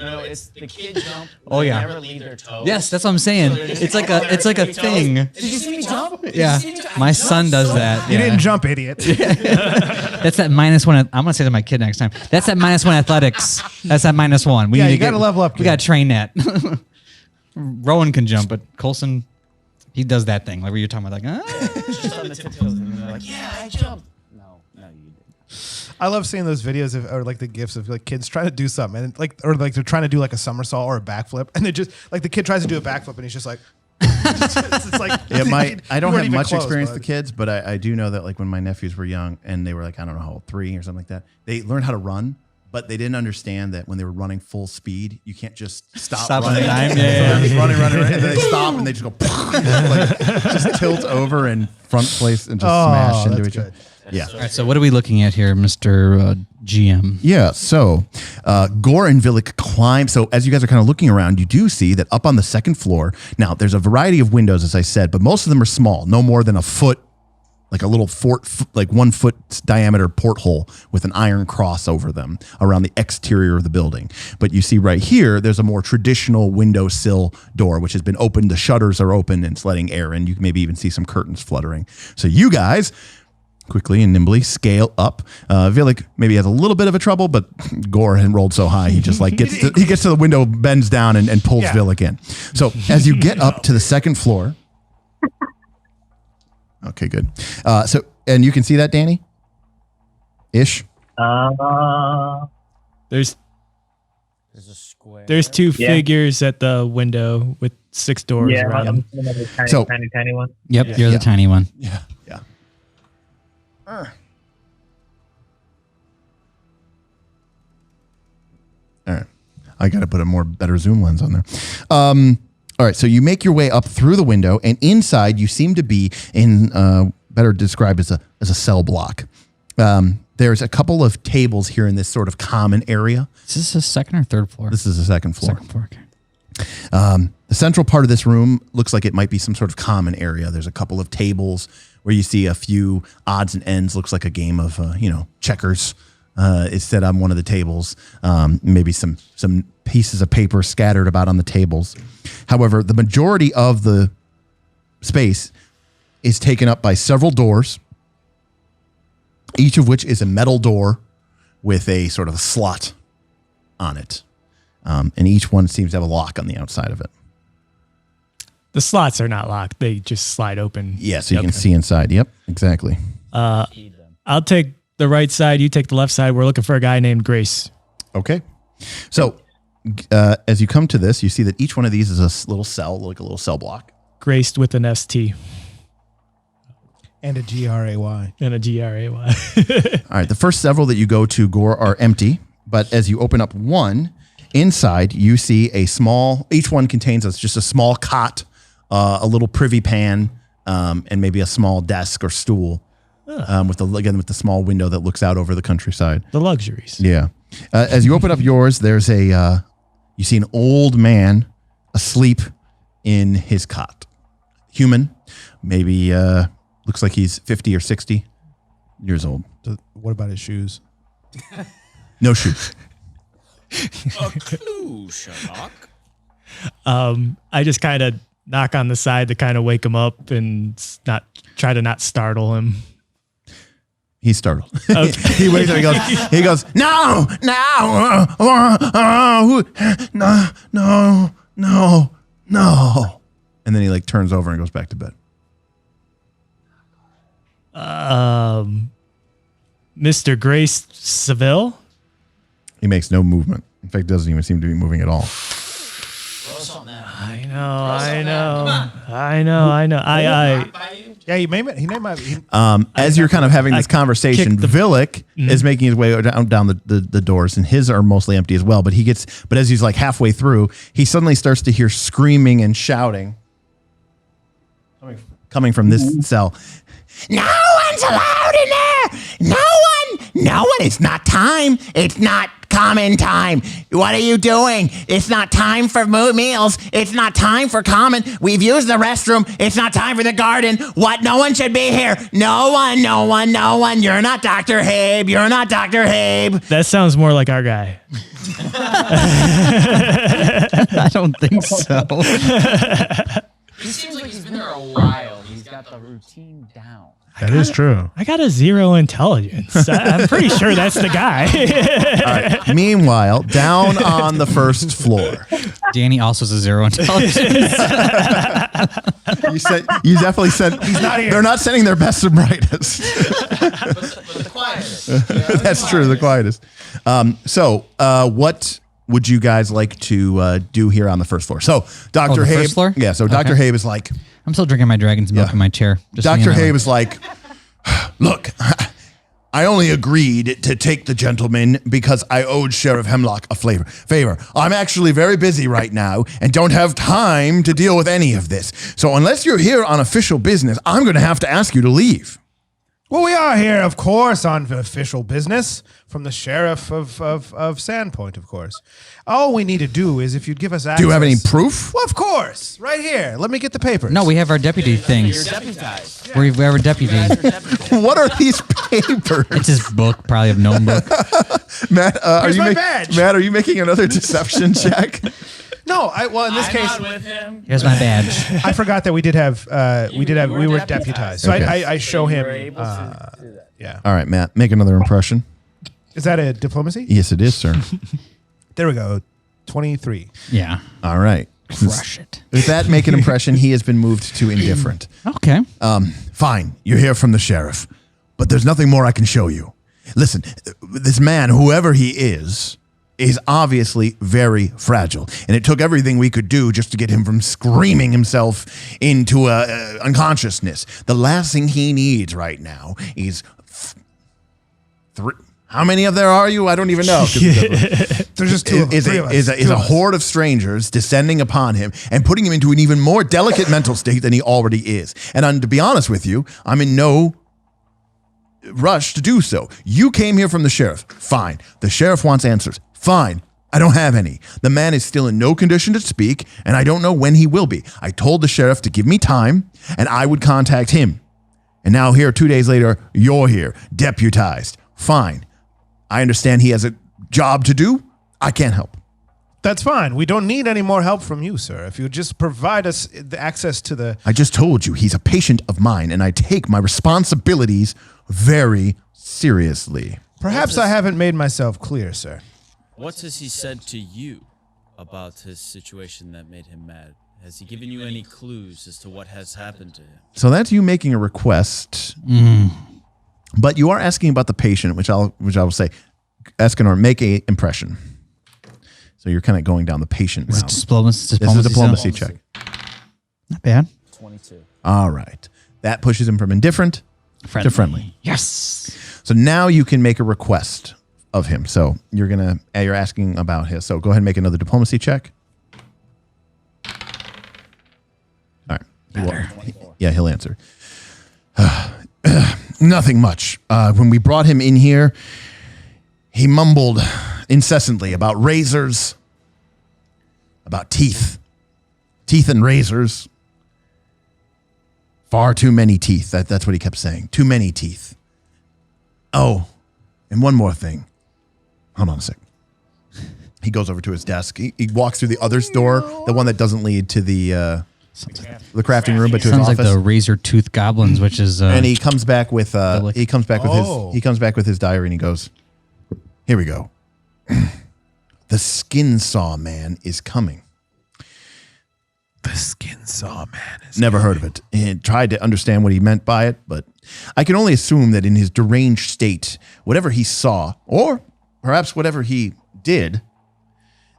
No, it's the kid jump. Oh, yeah. Never leave their toes. Yes, that's what I'm saying. It's like a thing. Did you see me jump? Yeah, my son does that. You Yeah. didn't jump, idiot. That's that -1. I'm gonna say to my kid next time. That's that -1 athletics. That's that -1. We Yeah, need you to gotta level up, We kid. gotta train that. Rowan can jump, but Coulson, he does that thing like where you're talking about, like, Just on the tiptoes, and they're like, yeah, I jumped. No, you didn't. I love seeing those videos of, or like the gifs of like kids trying to do something and like, or like they're trying to do like a somersault or a backflip, and they just like the kid tries to do a backflip and he's just like, it's like Yeah, I don't you weren't have even much close, experience bud. with kids, but I do know that like when my nephews were young and they were like, I don't know how old, 3 or something like that, they learned how to run, but they didn't understand that when they were running full speed, you can't just stop on running. the dime. So Yeah, they're just running, and then they stop and they just go, like, just tilt over and front place and just smash into that's each other. good. Yeah. all right. So what are we looking at here, Mr. GM? Yeah, so Gorre and Villic climb. So as you guys are kind of looking around, you do see that up on the second floor, now there's a variety of windows, as I said, but most of them are small, no more than a foot, like a little like 1 foot diameter porthole with an iron cross over them around the exterior of the building. But you see right here, there's a more traditional windowsill door, which has been opened. The shutters are open and it's letting air in. You can maybe even see some curtains fluttering. So you guys quickly and nimbly scale up. Villic maybe has a little bit of a trouble, but Gorre had rolled so high, he just like gets to the window, bends down and pulls Villic in. So as you get up to the second floor, okay, good. And you can see that, Danny? Ish? There's There's a square. there's 2 Yeah. figures at the window with 6 doors Yeah, around I'm them. assuming the tiny, So- tiny one. Yep, Yeah. you're the tiny one. Yeah. All right. I got to put a better zoom lens on there. All right. So you make your way up through the window, and inside you seem to be in better described as a cell block. There's a couple of tables here in this sort of common area. Is this the second or third floor? This is the second floor. second floor. Okay. The central part of this room looks like it might be some sort of common area. There's a couple of tables where you see a few odds and ends. Looks like a game of checkers. Is set on one of the tables. Maybe some pieces of paper scattered about on the tables. However, the majority of the space is taken up by several doors, each of which is a metal door with a sort of slot on it. And each one seems to have a lock on the outside of it. The slots are not locked; they just slide open. Yeah, so you can see inside. Yep, exactly. I'll take the right side. You take the left side. We're looking for a guy named Grace. Okay. So as you come to this, you see that each one of these is a little cell, like a little cell block. Graced with an ST And a GRAY. and a GRAY. All right. The first several that you go to, Gorre, are empty. But as you open up one, inside you see each one contains just a small cot, a little privy pan, and maybe a small desk or stool. With the small window that looks out over the countryside. The luxuries. Yeah. As you open up yours, there's you see an old man asleep in his cot. Human, maybe looks like he's 50 or 60 years old. What about his shoes? No shoes. A clue, Sherlock. I just kind of knock on the side to kind of wake him up and try to not startle him. He's startled. Okay. He wakes up. He goes, no, no. And then he like turns over and goes back to bed. Mr. Grace Seville. He makes no movement. In fact, doesn't even seem to be moving at all. I know. Yeah, he might. As you're kind of having this conversation, Villic is making his way down the doors, and his are mostly empty as well. But as he's like halfway through, he suddenly starts to hear screaming and shouting coming from this cell. No one's allowed in there. No one It's not time. It's not common time. What are you doing? It's not time for meals. It's not time for common. We've used the restroom. It's not time for the garden. What? No one should be here. No one. You're not Dr. Habe. You're not Dr. Habe. That sounds more like our guy. I don't think so. He seems like he's been there a while. He's got the routine down. That is true. I got a 0 intelligence. I'm pretty sure that's the guy. All right. Meanwhile, down on the first floor. Danny also has a 0 intelligence. You definitely said he's not here. They're not sending their best and brightest. But the quietest. That's true, the quietest. So what would you guys like to do here on the first floor? So Dr. the Habe. first floor? Yeah, so Dr. Okay. Habe is like, I'm still drinking my dragon's milk in my chair. Just so you Dr. know. Habe is like, look, I only agreed to take the gentleman because I owed Sheriff Hemlock a favor. I'm actually very busy right now and don't have time to deal with any of this. So unless you're here on official business, I'm going to have to ask you to leave. Well, we are here, of course, on official business from the sheriff of Sandpoint, of course. All we need to do is if you'd give us access. Do you have any proof? Well, of course. Right here. Let me get the papers. No, we have our deputy things. You're deputized. We have our deputy. What are these papers? It's his book, probably a gnome book. Matt, Here's my badge. Matt, are you making another deception check? No, well, in this I'm case, not with him. Here's my badge. I forgot that we were deputized. So Okay. I show You were him. able to do that. Yeah. All right, Matt, make another impression. Is that a diplomacy? Yes, it is, sir. There we go. 23. Yeah. All right. Crush it. With that make an impression, he has been moved to indifferent. Okay. Fine, you're here from the sheriff, but there's nothing more I can show you. Listen, this man, whoever he is obviously very fragile, and it took everything we could do just to get him from screaming himself into unconsciousness. The last thing he needs right now is three. How many of there are you? I don't even know. There's just two of them. Is a horde of strangers descending upon him and putting him into an even more delicate mental state than he already is. And to be honest with you, I'm in no rush to do so. You came here from the sheriff. Fine. The sheriff wants answers. Fine. I don't have any. The man is still in no condition to speak, and I don't know when he will be. I told the sheriff to give me time, and I would contact him. And now here, 2 days later, you're here, deputized. Fine. I understand he has a job to do. I can't help. That's fine. We don't need any more help from you, sir. If you just provide us the access to the... I just told you he's a patient of mine, and I take my responsibilities very seriously. Perhaps I haven't made myself clear, sir. What has he said to you about his situation that made him mad? Has he given you any clues as to what has happened to him? So that's you making a request. But you are asking about the patient, which I will say, Escanor, make a impression. So you're kind of going down the patient route. Diplomacy. This is a diplomacy check. Not bad. 22. All right. That pushes him from indifferent to friendly. Yes. So now you can make a request of him. So you're asking about his. So go ahead and make another diplomacy check. All right. Yeah, he'll answer. Nothing much. When we brought him in here, he mumbled incessantly about razors, about teeth and razors. Far too many teeth. That's what he kept saying. Too many teeth. Oh, and one more thing. Hold on a sec. He goes over to his desk. He walks through the other door, the one that doesn't lead to the crafting room, but to his Sounds like office. the razor tooth goblins, which is. And he comes back with Public. his diary, and he goes, "Here we go. The Skinsaw Man is coming." The Skinsaw Man is... Never heard of it. And tried to understand what he meant by it, but I can only assume that in his deranged state, whatever he saw, or perhaps whatever he did,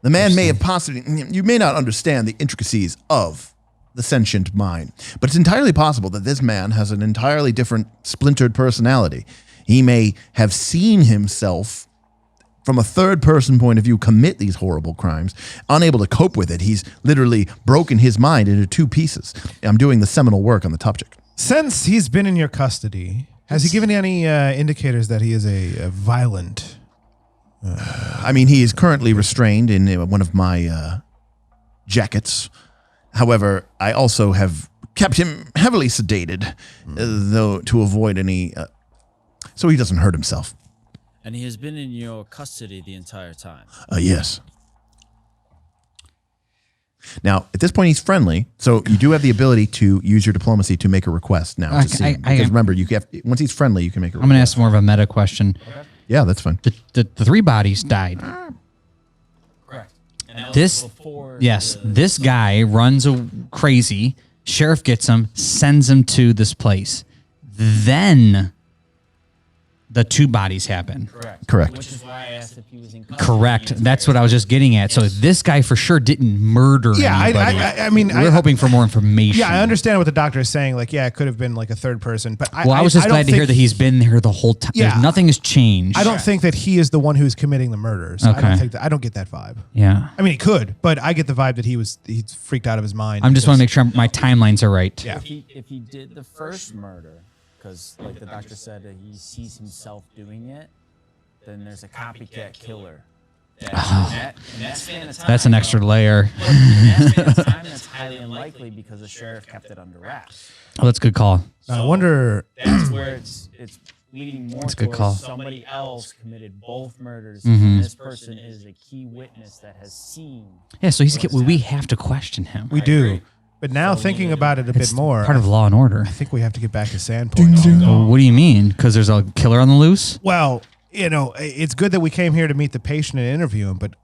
the man may have possibly... You may not understand the intricacies of the sentient mind, but it's entirely possible that this man has an entirely different splintered personality. He may have seen himself from a third-person point of view commit these horrible crimes, unable to cope with it. He's literally broken his mind into two pieces. I'm doing the seminal work on the topic. Since he's been in your custody, Has he given any indicators that he is a violent? I mean, he is currently restrained in one of my jackets. However, I also have kept him heavily sedated, though to avoid any, so he doesn't hurt himself. And he has been in your custody the entire time. Yes. Now, at this point, he's friendly, so you do have the ability to use your diplomacy to make a request now. To see him. Because remember, you have, once he's friendly, you can make a request. I'm going to ask more of a meta question. Yeah, that's fine. The 3 bodies died. Correct. This guy runs crazy. Sheriff gets him, sends him to this place. Then the 2 bodies happen. Correct. Which is why I asked if he was in Correct. That's what I was just getting at. So this guy for sure didn't murder anybody. I mean, we're hoping for more information. Yeah, I understand what the doctor is saying. Like, yeah, it could have been like a third person, but I was just glad to hear that he's been there the whole time. Yeah. Nothing has changed. I don't think that he is the one who's committing the murders. Okay. I don't get that vibe. Yeah. I mean, he could, but I get the vibe that he's freaked out of his mind. I just want to make sure my timelines are right. Yeah. If he did the first murder, because like the doctor said that he sees himself doing it, then there's a copycat killer. That's an extra layer. That's highly unlikely because the sheriff kept it under wraps. Oh, that's a good call. I wonder. That's where it's leading more That's a good towards call. somebody else committed both murders. And this person is a key witness that has seen. Yeah, so we have to question him. We do. But now thinking about it a It's bit more, part of Law and Order. I think we have to get back to Sandpoint. Well, what do you mean? Because there's a killer on the loose? Well, it's good that we came here to meet the patient and interview him, but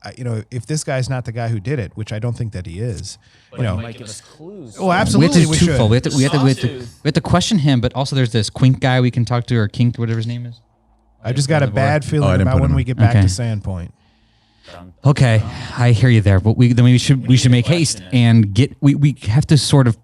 if this guy's not the guy who did it, which I don't think that he is, He might give us clues. oh, absolutely, we should. We have to question him, but also there's this Quink guy we can talk to, or Kink, whatever his name is. I just got a bad feeling didn't about put when him we in. get back Okay. to Sandpoint. Okay, I hear you there, but we should make haste and get. We have to sort of.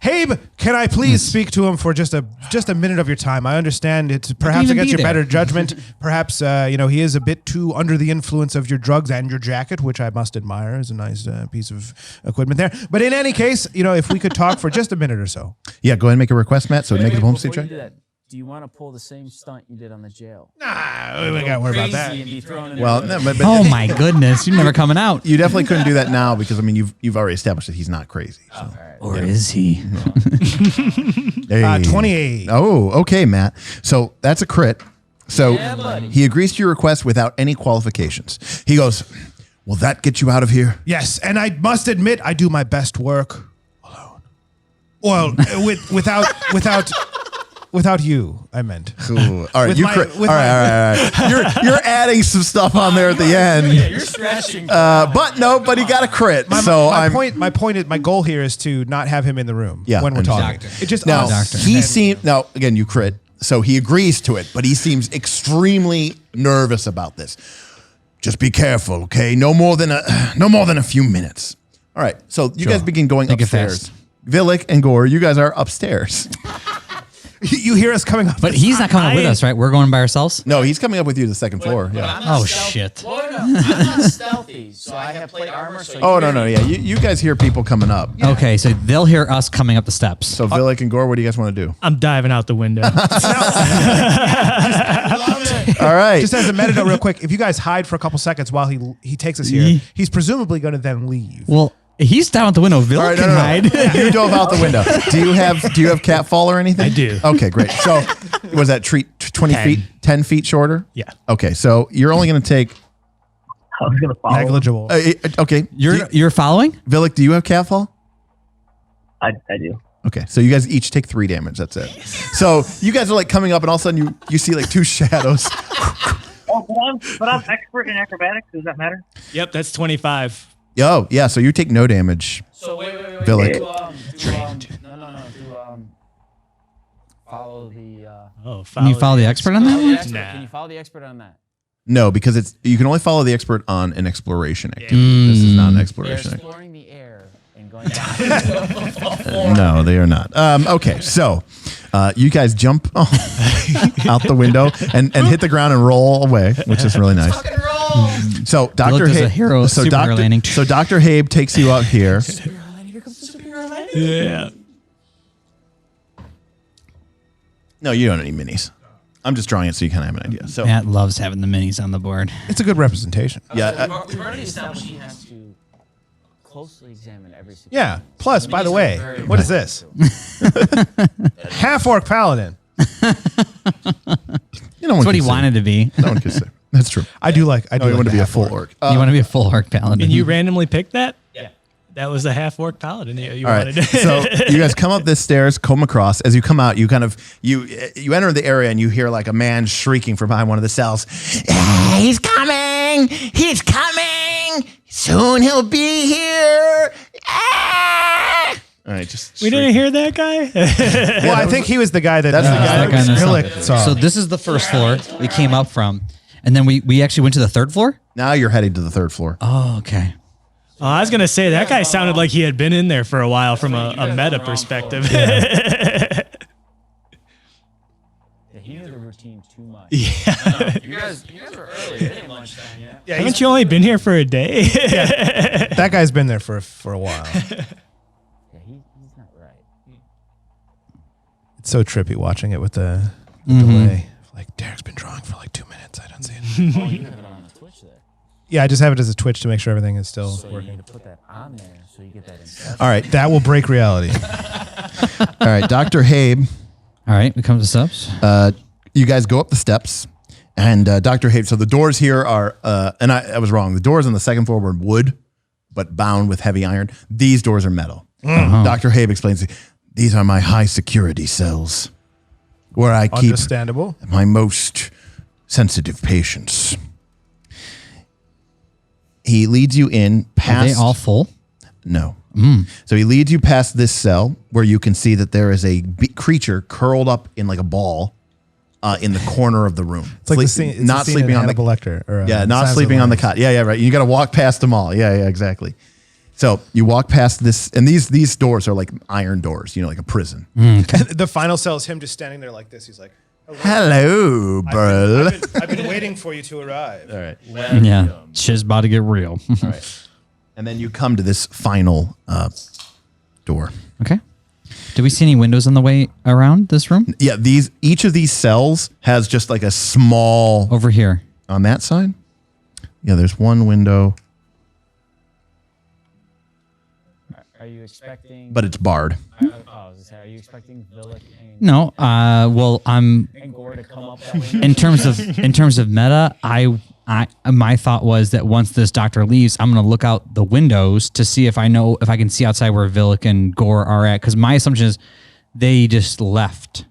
Habe, can I please speak to him for just a minute of your time? I understand it's perhaps even against be your there. better judgment. Perhaps he is a bit too under the influence of your drugs and your jacket, which I must admire is a nice piece of equipment there. But in any case, if we could talk for just a minute or so. Yeah, go ahead and make a request, Matt, so make it a home Before state you do check. that, do you want to pull the same stunt you did on the jail? Nah, we got to worry about that. Crazy and be thrown in Well, the- no, but Oh my goodness, you're never coming out. you definitely couldn't do that now because, I mean, you've already established that he's not crazy. So. Or is he? Hey. 28. Oh, okay, Matt. So that's a crit. So he agrees to your request without any qualifications. He goes, "Will that get you out of here?" Yes, and I must admit, I do my best work alone. Well, without you, I meant. Ooh. All right, With you my- crit. with All my- right. You're adding some stuff on there at the end. You're scratching. But he got a crit. My goal here is to not have him in the room Yeah, when we're understand. talking. It just Now us. he seems now again you crit, so he agrees to it, but he seems extremely nervous about this. Just be careful, okay? No more than a few minutes. All right, so you guys begin going Make it upstairs. fast. Villic and Gorre, you guys are upstairs. You hear us coming up. But he's not coming up with us, right? We're going by ourselves. No, he's coming up with you to the second floor. But Yeah. I'm not Oh, stealthy. shit. Well, no, I'm not stealthy, so I have plate armor. So Oh no, yeah. You guys hear people coming up. Okay, so they'll hear us coming up the steps. So Villic and Gorre, what do you guys want to do? I'm diving out the window. All right. Just as a meta note, real quick, if you guys hide for a couple seconds while he takes us here, he's presumably going to then leave. Well, he's down at the window. Bill All right, can hide. You dove out the window. Do you have catfall or anything? I do. Okay, great. So was that treat 20 10. feet, 10 feet shorter? Yeah. Okay, so you're only going to take. I was gonna follow. Negligible. Okay, You're following? Villic, do you have catfall? I do. Okay, so you guys each take 3 damage. That's it. So you guys are like coming up, and all of a sudden you see like 2 shadows. Oh, but I'm expert in acrobatics. Does that matter? Yep, that's 25. Oh yeah, so you take no damage. So wait. Villic. Follow the. Oh, Can you follow the expert on that? Nah. Can you follow the expert on that? No, because you can only follow the expert on an exploration activity. This is not an They're exploration activity. exploring the air and going down. No, they are not. Okay, so you guys jump out the window and hit the ground and roll away, which is really nice. So Dr. does a hero superhero landing. So Dr. Habe takes you out here. Yeah. No, you don't need minis. I'm just drawing it so you kind of have an idea. So Matt loves having the minis on the board. It's a good representation. yeah, We've already established he has to closely examine every situation. Yeah. Plus, by the way, what is this? Half orc paladin. That's what he wanted to be. No one could say. That's true. I do like. I do. No, you like want to the be a half full orc. orc. You want to be a full orc paladin. And you randomly picked that? Yeah. That was the half orc paladin you All wanted. right. So you guys come up this stairs, come across. As you come out, you kind of you enter the area and you hear like a man shrieking from behind one of the cells. "Ah, he's coming! He's coming! Soon he'll be here!" Ah! All right, just We didn't hear that guy? Well, I think he was the guy that. That's the guy that was Skrillex saw. So this is the first floor we came up from. And then we actually went to the third floor? Now you're heading to the third floor. Oh, okay. Oh, I was going to say, that guy sounded like he had been in there for a while from a meta perspective. Yeah, he knew the routine too much. Yeah. You guys were early. It ain't lunchtime yet. yeah, Haven't you only been here for a day? that guy's been there for a while. Yeah, he's not right. It's so trippy watching it with the delay. Like Derek's been drawing for like 2 minutes. I don't see it. Oh, you have it on the Twitch there. Yeah, I just have it as a Twitch to make sure everything is still So you working. need to put that on there so you get that in. All right, That will break reality. all right, Dr. Habe. All right, we come to steps. You guys go up the steps, and Dr. Habe. So the doors here are, and I was wrong. The doors on the second floor were wood, but bound with heavy iron. These doors are metal. Dr. Habe explains, "These are my high security cells, where I keep Understandable. my most sensitive patients." He leads you in Are past. they all full? No. So he leads you past this cell where you can see that there is a creature curled up in like a ball in the corner of the room. It's like the scene. It's not the scene sleeping in on the Hannibal Lecter. Or, yeah, not Silence of sleeping on the Lambs. cot. Yeah, right. You got to walk past them all. Yeah, exactly. So you walk past this, and these doors are like iron doors. You know, like a prison. The final cell is him just standing there like this. He's like, Hello, bro. I've been waiting for you to arrive. All right. Yeah. Shit's about to get real. All right. And then you come to this final door. Okay. Do we see any windows on the way around this room? Yeah, each of these cells has just like a small Over here. on that side. Yeah, there's one window, Are you expecting? but it's barred. I was gonna say, are you expecting Villic No. Well, I'm and Gorre to come up that window? in terms of meta. My thought was that once this doctor leaves, I'm going to look out the windows to see if I can see outside where Villic and Gorre are at. Because my assumption is they just left.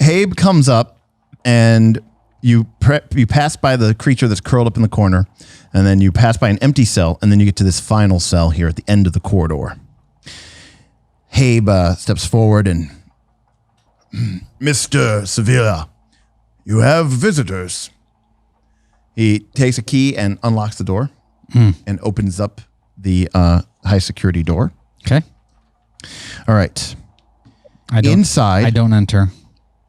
Habe comes up, and you pass by the creature that's curled up in the corner, and then you pass by an empty cell, and then you get to this final cell here at the end of the corridor. Habe steps forward and, "Mr. Sevilla, you have visitors." He takes a key and unlocks the door and opens up the high security door. Okay. All right. I don't enter.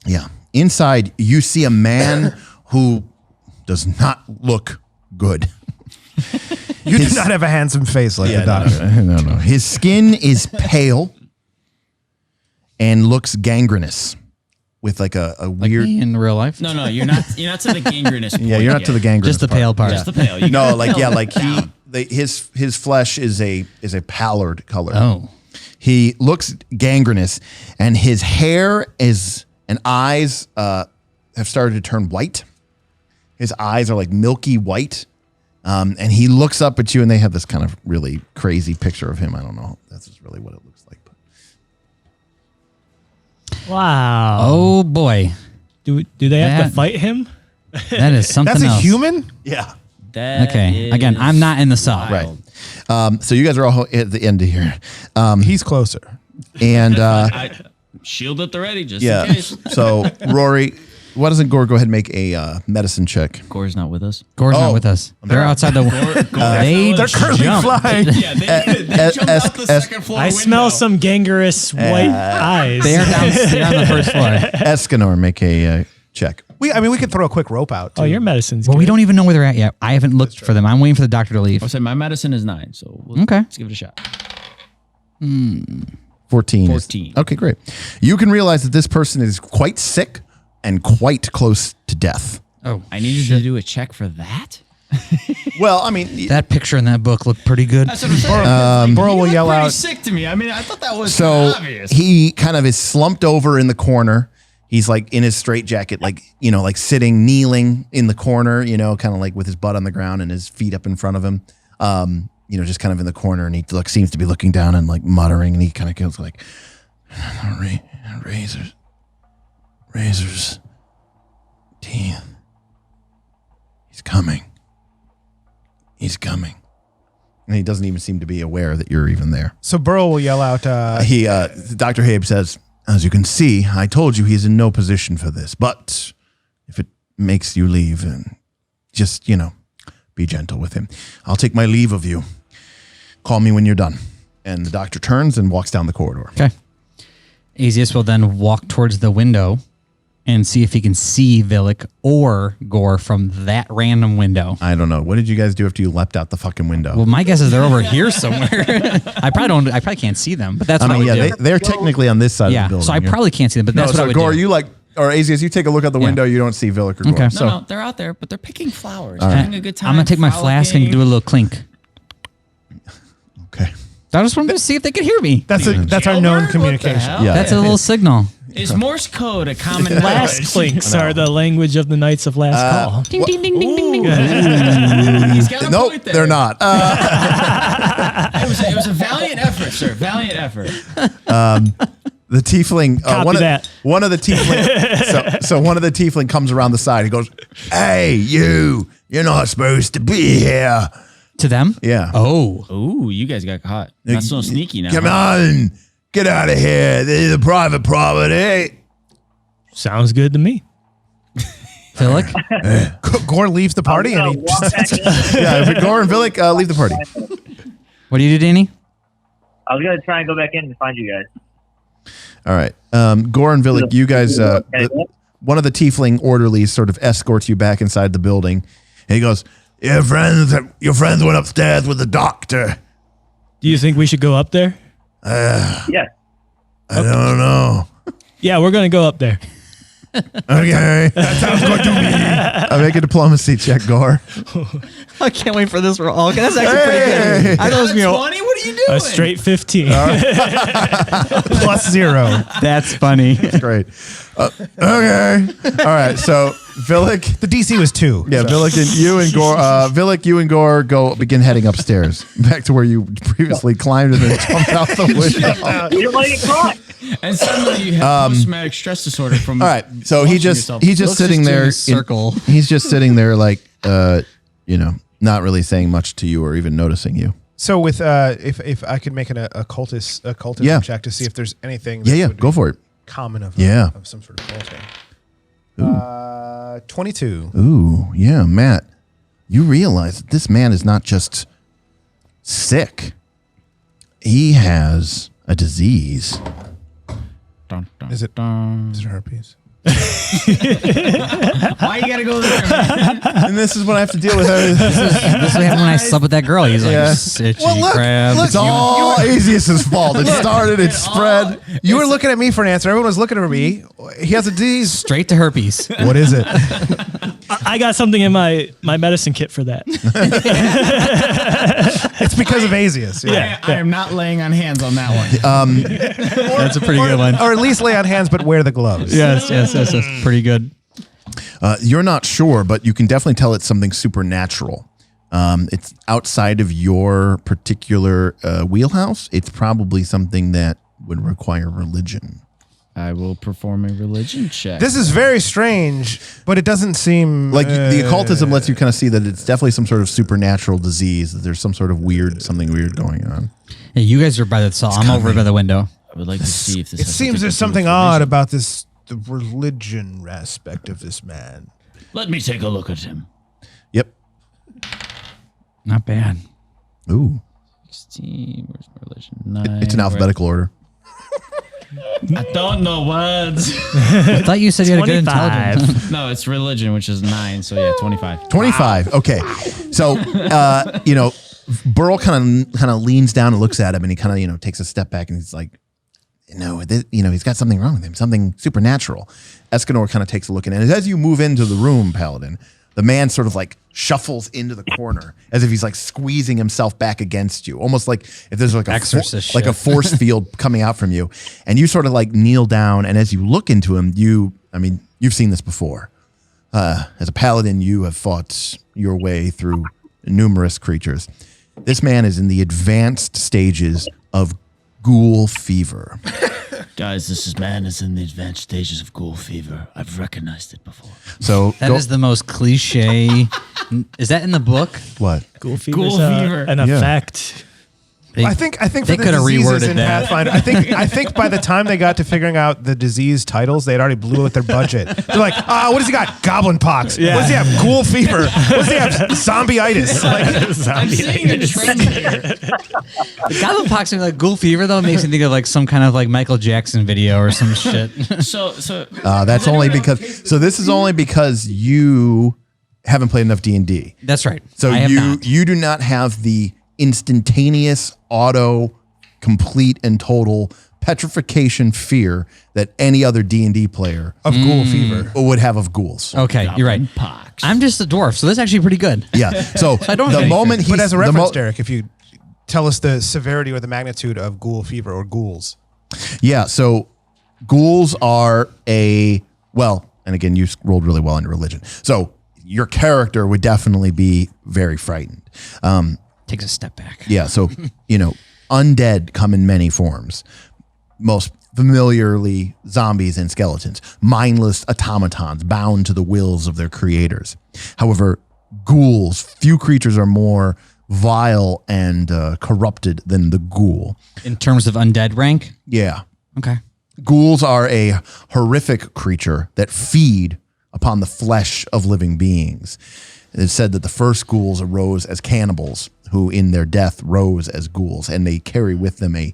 Yeah. Inside, you see a man who does not look good. You do not have a handsome face like the doctor. No. His skin is pale and looks gangrenous with like a Like weird. me in real life. No, you're not to the gangrenous point. Yeah, you're not to the gangrenous. Just the pale part. Just the pale. You No, got like the yeah, pale like down. his flesh is a pallid color. Oh. He looks gangrenous, and his hair and eyes have started to turn white. His eyes are like milky white, and he looks up at you, and they have this kind of really crazy picture of him. I don't know. That's just really what it looks like. But Wow. Oh boy. Do they have to That- fight him? That is something That's a else. human? yeah, That Okay. is Again, I'm not in the cell. right. So you guys are all at the end of here, He's closer. and Shield at the ready, just yeah. in case. So Rory, why doesn't Gorre go ahead and make a medicine check? Gorre's not with us. Gore's Oh. not with us. They're outside the. They They're currently jumped. flying. Yeah, they jumped out the second floor I window. smell some gangrenous white eyes. They are down. They're on the first floor. Escanor, make a check. We could throw a quick rope out. Oh, too. your medicine's Well, good. we don't even know where they're at yet. I haven't looked for them. I'm waiting for the doctor to leave. I'll say my medicine is 9, so Okay. let's give it a shot. 14. 14. Okay, great. You can realize that this person is quite sick and quite close to death. Oh, I needed to do a check for that. Well, I mean, that picture in that book looked pretty good. That's what I'm saying. Burl will yell out. Sick to me. I mean, I thought that was so obvious. he kind of is slumped over in the corner. He's like in his straitjacket, like, like sitting, kneeling in the corner, kind of like with his butt on the ground and his feet up in front of him. Just kind of in the corner, and he seems to be looking down and like muttering, and he kind of goes like, razors, teeth. He's coming. And he doesn't even seem to be aware that you're even there. So Burl will yell out. Dr. Habe says, as you can see, I told you he's in no position for this, but if it makes you leave, and just, be gentle with him. I'll take my leave of you. Call me when you're done. And the doctor turns and walks down the corridor. Okay. Azius will then walk towards the window and see if he can see Villic or Gorre from that random window. I don't know. What did you guys do after you leapt out the fucking window? Well, my guess is they're over here somewhere. I probably can't see them, but that's what I would do. They're technically on this side of the building. So I probably can't see them, but that's what I would Gorre, do. or Azius, you take a look out the window, you don't see Villic or Gorre. Okay. No, they're out there, but they're picking flowers, All having a good time. I'm going to take my flask and do a little clink. Okay. I just wanted to see if they could hear me. That's our known communication. Yeah. That's a little signal. Is Morse code a common Last language? clinks are the language of the Knights of Last Call. Ding, ding, ding, ding, ding, ding. He's got a Nope, point there. they're not. It was a valiant effort, sir. Valiant effort. The tiefling, Copy that. one of the tiefling, so one of the tiefling comes around the side. He goes, "Hey, you're not supposed to be here." To them? Yeah. Oh. Ooh, you guys got caught. That's so sneaky now. Come on, get out of here. This is private property. Sounds good to me. Villic? Gorre leaves the party and he walk back in. Yeah, Gorre and Villic leave the party. What do you do, Danny? I was gonna try and go back in and find you guys. All right, Gorre and Villic, you guys. One of the tiefling orderlies sort of escorts you back inside the building. And he goes, Your friends went upstairs with the doctor. Do you think we should go up there? Yeah. I don't know. Yeah, we're going to go up there. Okay. That sounds good to me. I make a diplomacy check, Gorre. I can't wait for this roll. Okay, that's actually pretty good. I thought it was 20? What are you doing? A straight 15. plus 0. That's funny. Great. Okay. All right. So Villic. The DC was 2. Yeah, so. Villic and you and Gorre. Villic, you and Gorre begin heading upstairs, back to where you previously climbed and then jumped out the window. You don't let it cry. And suddenly you have post-traumatic stress disorder from. All right. So he's just sitting there. Circle. He's just sitting there, like, not really saying much to you or even noticing you. So with if I could make an occultism check to see if there's anything that would go be for it. common of of some sort of culting. 22. Ooh, yeah, Matt. You realize that this man is not just sick. He has a disease. Is it herpes? Why you gotta go there, man? And this is what I have to deal with. This is what happened when I slept with that girl. He's like, itchy crab. It's all Azius's fault. It started, it spread. You were looking at me for an answer. Everyone was looking at me. He has a disease. Straight to herpes. What is it? I got something in my medicine kit for that. It's because of Azius. I am not laying on hands on that one. That's a pretty good one. Or at least lay on hands, but wear the gloves. Yes. Pretty good. You're not sure, but you can definitely tell it's something supernatural. It's outside of your particular wheelhouse. It's probably something that would require religion. I will perform a religion check. This is very strange, but it doesn't seem Like the occultism lets you kind of see that it's definitely some sort of supernatural disease. That there's some sort of something weird going on. Hey, you guys are by the saw. I'm over by the window. I would like to see if this. It has seems something there's to do something with odd religion. about the religion aspect of this man. Let me take a look at him. Yep. Not bad. Ooh. 16. Where's my religion? 9. It's in alphabetical order. I don't know words. I thought you said you had a good 25. intelligence. No, it's religion, which is 9. So yeah, 25. 25. Okay. So, Burl kind of leans down and looks at him, and he kind of, takes a step back, and he's like, he's got something wrong with him, something supernatural. Escanor kind of takes a look in. And as you move into the room, Paladin, the man sort of like shuffles into the corner as if he's like squeezing himself back against you, almost like if there's like Exorcist like a force field coming out from you. And you sort of like kneel down, and as you look into him, you've seen this before. As a paladin, you have fought your way through numerous creatures. This man is in the advanced stages of ghoul fever. Guys, this man is in the advanced stages of ghoul fever. I've recognized it before. So That is the most cliche. Is that in the book? what? Ghoul fever. Ghoul fever. An effect. I think for they the could have diseases reworded in that. Pathfinder, I think by the time they got to figuring out the disease titles, they had already blew out their budget. They're like, what does he got? Goblin pox. Yeah. What does he have? Ghoul fever. What does he have? Zombie-itis. Like, I'm seeing a trend here. Goblin pox and like ghoul fever though makes me think of like some kind of like Michael Jackson video or some shit. So That's only because. So this is only because you haven't played enough D&D. That's right. So I have not. you do not have the instantaneous, auto, complete, and total petrification fear that any other D&D player of ghoul fever. would have of ghouls. Okay, you're right. Pox. I'm just a dwarf, so that's actually pretty good. Yeah. So I don't the think- moment he's But as a the reference, Derek, if you tell us the severity or the magnitude of ghoul fever or ghouls. Yeah, so ghouls are and again, you rolled really well in your religion. So your character would definitely be very frightened. Takes a step back. Yeah, so, undead come in many forms. Most familiarly, zombies and skeletons, mindless automatons bound to the wills of their creators. However, ghouls, few creatures are more vile and corrupted than the ghoul. In terms of undead rank. Yeah. Okay. Ghouls are a horrific creature that feed upon the flesh of living beings. It is said that the first ghouls arose as cannibals, who in their death rose as ghouls, and they carry with them a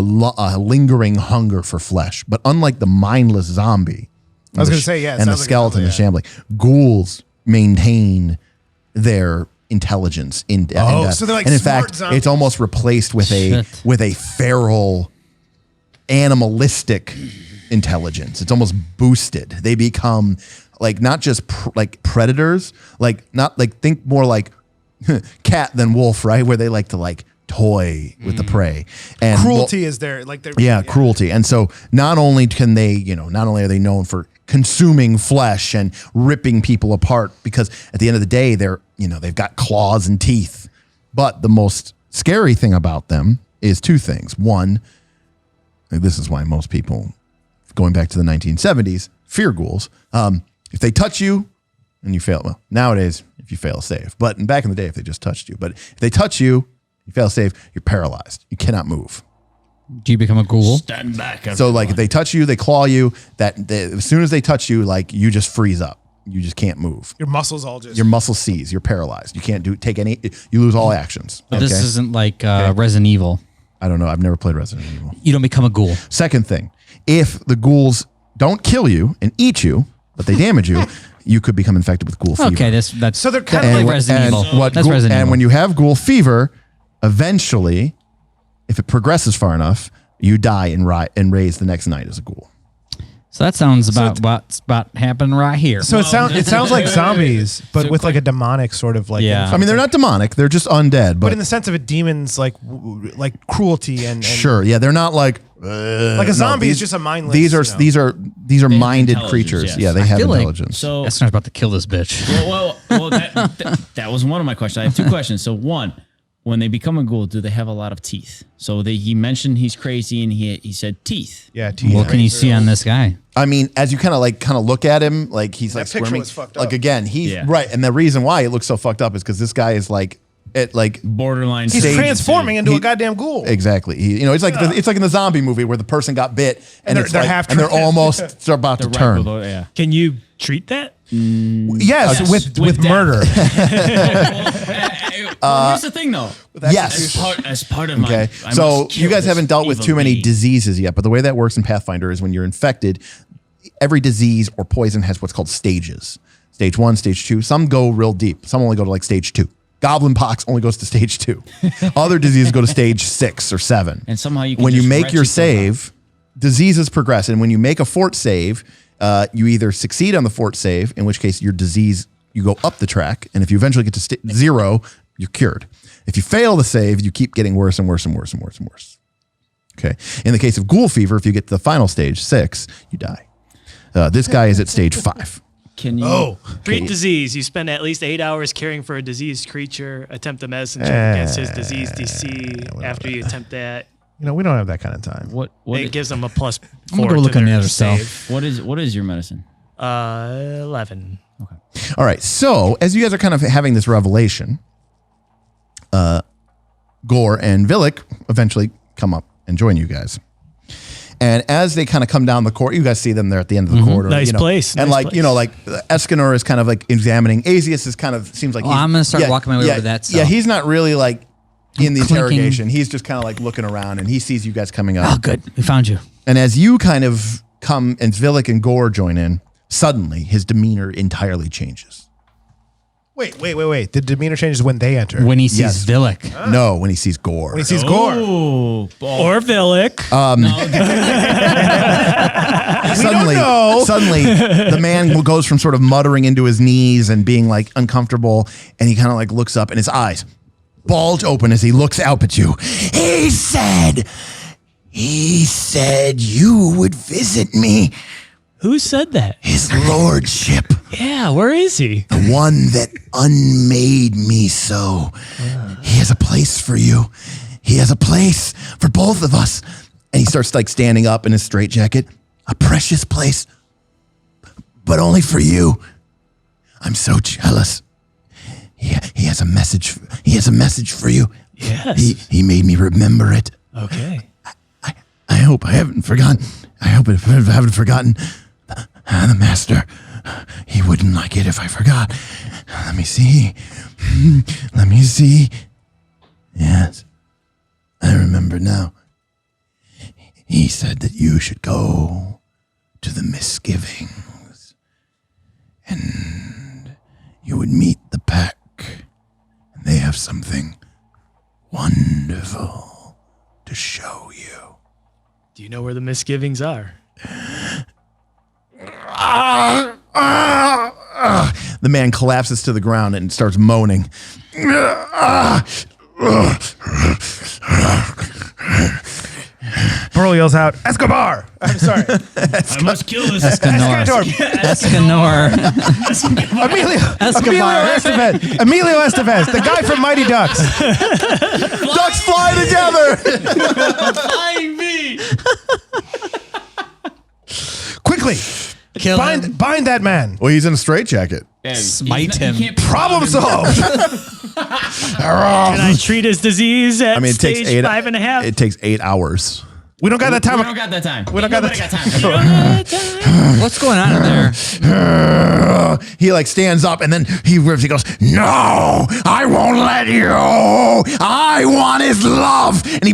lingering hunger for flesh. But unlike the mindless zombie, I was going to say, yeah. it and the sounds like skeleton, the yeah. shambling, ghouls maintain their intelligence in death. so they're like and in smart fact, zombies. it's almost replaced with Shit. a feral, animalistic intelligence. It's almost boosted. They become like not just predators, think more like cat than wolf, right? Where they like to like toy with the prey. And Cruelty is there. Like they're cruelty. And so not only can they, not only are they known for consuming flesh and ripping people apart, because at the end of the day, they've got claws and teeth. But the most scary thing about them is two things. One, this is why most people, going back to the 1970s, fear ghouls. If they touch you and you fail, well, nowadays, if you fail a save, but back in the day, if they just touched you, but if they touch you, you fail a save, you're paralyzed. You cannot move. Do you become a ghoul? Stand back. So like if they touch you, they claw you, as soon as they touch you, like you just freeze up. You just can't move. Your muscles all just. Your muscles seize. You're paralyzed. You can't take any, you lose all actions. But this isn't like Resident Evil. I don't know. I've never played Resident Evil. You don't become a ghoul. Second thing, if the ghouls don't kill you and eat you, but they damage you, you could become infected with ghoul fever. Okay, that's So they're kind that's of like like Resident Evil. That's ghoul- Resident Evil. And when you have ghoul fever, eventually, if it progresses far enough, you die and raise the next night as a ghoul. So that sounds about what's about happening right here. So it sounds like zombies, but with like a demonic sort of like. Yeah. I mean, they're not demonic; they're just undead. But in the sense of a demon's like cruelty and sure, yeah, they're not like a zombie is just a mindless. These are minded intelligence, creatures. yes. Yeah, they I have feel like- intelligence. So Escanor's about to kill this bitch. well, that was one of my questions. I have two questions. So one, when they become a ghoul, do they have a lot of teeth? So he mentioned he's crazy, and he said teeth. Yeah, teeth. What can you see on this guy? I mean, as you kind of look at him, like he's like picture squirming. was fucked Like up. again, he's Yeah. right, and the reason why it looks so fucked up is because this guy is like Borderline. He's Stage- transforming into he- a goddamn ghoul. exactly. It's like it's like in the zombie movie where the person got bit and they're it's like- half and they're turned. almost about to turn. Yeah. Can you treat that? Yes, with with death. murder. Here's the thing, though. Yes. As part of my. Okay. I So must you kill guys this haven't dealt with evil too many being. diseases yet, but the way that works in Pathfinder is when you're infected, every disease or poison has what's called stages. Stage 1, stage 2. Some go real deep. Some only go to like stage 2. Goblin pox only goes to stage 2. Other diseases go to stage 6 or 7. And somehow you can when you just make wrench your yourself out. save, diseases progress. And when you make a fort save You either succeed on the fort save, in which case your disease, you go up the track, and if you eventually get to 0, you're cured. If you fail the save, you keep getting worse and worse and worse and worse and worse. Okay. In the case of ghoul fever, if you get to the final stage, 6, you die. This guy is at stage 5. Can you? Treat disease. You spend at least 8 hours caring for a diseased creature. Attempt a medicine check against his disease DC. After you attempt that, We don't have that kind of time. What it gives them a +4. I'm gonna go look on the other save. stuff. What is your medicine? 11. All right. So as you guys are kind of having this revelation, Gorre and Villic eventually come up and join you guys. And as they kind of come down the corridor, you guys see them there at the end of the corridor. Nice place. And nice place. like Escanor is kind of like examining. Azius is kind of, seems like I'm going to start walking my way over to that. Yeah, he's not really like in the clinking. interrogation. He's just kind of like looking around and he sees you guys coming up. Oh, good. We found you. And as you kind of come and Villic and Gorre join in, suddenly his demeanor entirely changes. Wait. The demeanor changes when they enter. When he sees Yes. Villic. No, when he sees Gorre. When he sees Gorre. Oh, Or Villic. Suddenly, the man goes from sort of muttering into his knees and being like uncomfortable, and he kind of like looks up, and his eyes bulge open as he looks out at you. He said you would visit me. Who said that? His lordship, Yeah, where is he? the one that unmade me so. He has a place for you. He has a place for both of us. And he starts like standing up in his straitjacket. A precious place, but only for you. I'm so jealous. He has a message. He has a message for you. Yes. He made me remember it. Okay. I hope I haven't forgotten. I hope I haven't forgotten. The master, he wouldn't like it if I forgot. Let me see. Yes, I remember now. He said that you should go to the misgivings and you would meet the pack. And they have something wonderful to show you. Do you know where the misgivings are? The man collapses to the ground and starts moaning. Burl yells out, Escobar! I'm sorry. I must kill this. Escanor. Emilio Estevez, the guy from Mighty Ducks. Ducks fly together. Flying me. Quickly, Kill him. bind that man. Well, he's in a straitjacket. Smite him. Problem solved. Can I treat his disease at It takes stage 8. 5.5? It takes 8 hours. We don't got that time. We don't got that time. We don't got that time. What's going on in there? He like stands up and then he goes, "No, I won't let you. I want his love." And he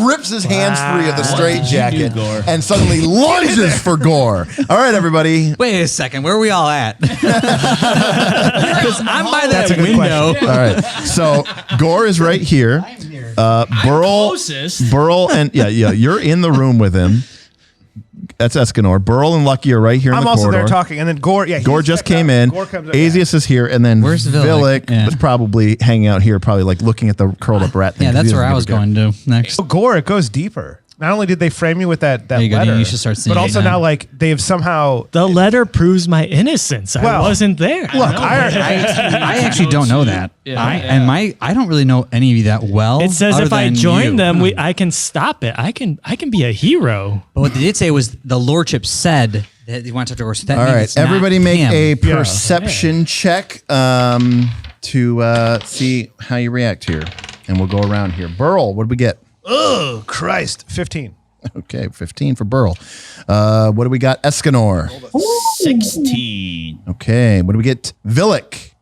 rips his hands free of the straitjacket Gorre? and suddenly lunges for Gorre. All right, everybody. Wait a second. Where are we all at? Because I'm by That's a that good window. All right. So Gorre is right here. Burl, Closest. Burl, and yeah, you're in the room with him. That's Escanor. Burl and Lucky are right here in I'm the also corridor. there talking, and then Gorre. Yeah, Gorre just came in. Gorre comes up. Azius is here, and then Where's Villic? Villic Yeah. was probably hanging out here, probably like looking at the curled up rat thing. Yeah, 'cause that's he where doesn't I was give a going to next. So Gorre, it goes deeper. Not only did they frame you with that There you go, letter, you should start seeing but it also now. now like they've somehow. The letter proves my innocence. I Well, wasn't there. Look, I actually don't know that. Yeah. I don't really know any of you that well. It says other if I than join you. them, I can stop it. I can be a hero. But what they did say was the Lordship said that they want to talk to Gorre. So that All means right, it's not everybody make him. a perception check to see how you react here. And we'll go around here. Burl, what did we get? Oh Christ! 15. Okay, 15 for Burl. What do we got? Escanor. 16. Okay, what do we get? Villic.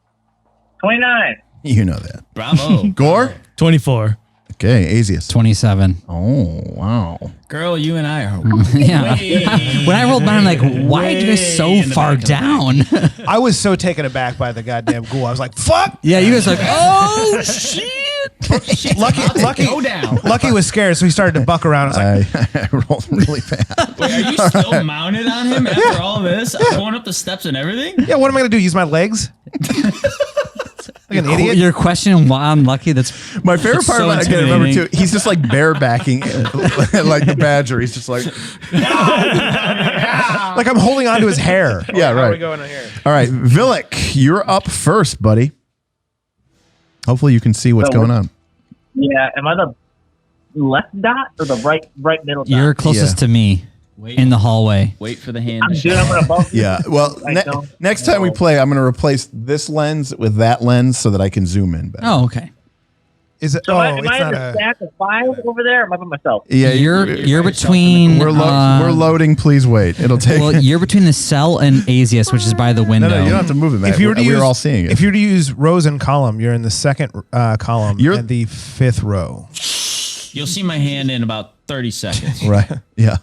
29. You know that. Bravo. Gorre. 24. Okay, Azius. 27. Oh, wow. Girl, you and I are Yeah. way When I rolled mine, I'm like, why are you guys so in the far back of the pack. down? I was so taken aback by the goddamn ghoul. I was like, "Fuck!" Yeah, you guys are like, oh shit. Go down. Lucky was scared, so he started to buck around. I was like, I rolled really bad. Wait, are you still mounted on him after all this? Going up the steps and everything? yeah, what am I going to do? Use my legs? Like an idiot? You're questioning why I'm lucky. That's My favorite part so about it, I can remember too, intimidating. he's just like barebacking like the badger. He's just like, Like I'm holding onto his hair. yeah, How are we right. going on here? All right, Villic, you're up first, buddy. Hopefully you can see what's going on. Yeah, am I the left dot or the right middle dot? you're closest to me Wait, in the hallway. wait for the hand. I'm to doing. I'm gonna bump. Yeah. Well, I don't next time we know. play, I'm going to replace this lens with that lens so that I can zoom in better. Oh, okay. Is it? So oh, am it's I in not the a. stack of 5 over there? Or am I by myself? Yeah, You're between. we're loading. Please wait. It'll take. Well, you're between the cell and Asius, which is by the no, window. no, you don't have to move it, man. If you were to we use, were all seeing it. If you were to use rows and column, you're in the second column You're- and the 5th row. You'll see my hand in about 30 seconds. right. Yeah.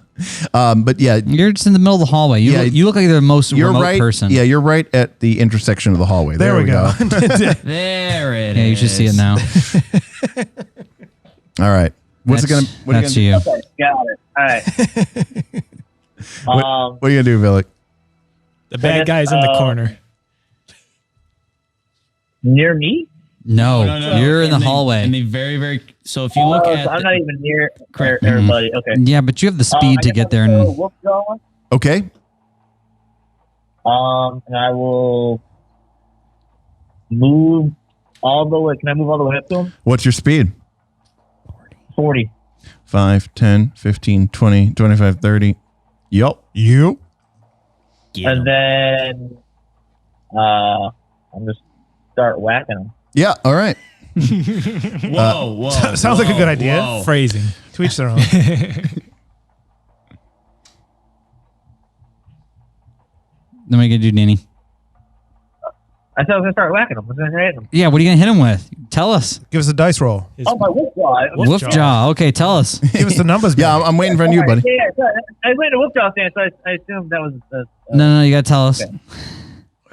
But yeah, You're just in the middle of the hallway. You look like the most you're remote right. person. Yeah, you're right at the intersection of the hallway. There we go. There it is. Yeah, you should see it now. All right. What's it gonna? What are That's you you. Okay, got it. All right. What are you gonna do, Villic? The bad guy's in the corner. Near me? No, No, you're in the and they- hallway. And they very, very. So if you look at. So I'm not even near Correct. everybody. Okay. Yeah, but you have the speed I to guess get there. I'll go And whoop jaw. Okay. And I will move all the way. Can I move all the way up to him? What's your speed? 40. 5, 10, 15, 20, 25, 30. Yup. You. And then I'm just start whacking him. Yeah. All right. Whoa. Sounds like a good idea. whoa. Phrasing. To each their own. then what are you gonna do, Danny? I said I was gonna start whacking him. I was gonna hit him. Yeah, what are you gonna hit him with? Tell us. Give us a dice roll. Oh, my whoop jaw. Woof jaw. Okay, tell us. Give us the numbers. Yeah, baby. I'm waiting for you, All right, buddy. yeah, so I went to whoop jaw stand, so I assumed that was. No, you gotta tell us. Okay.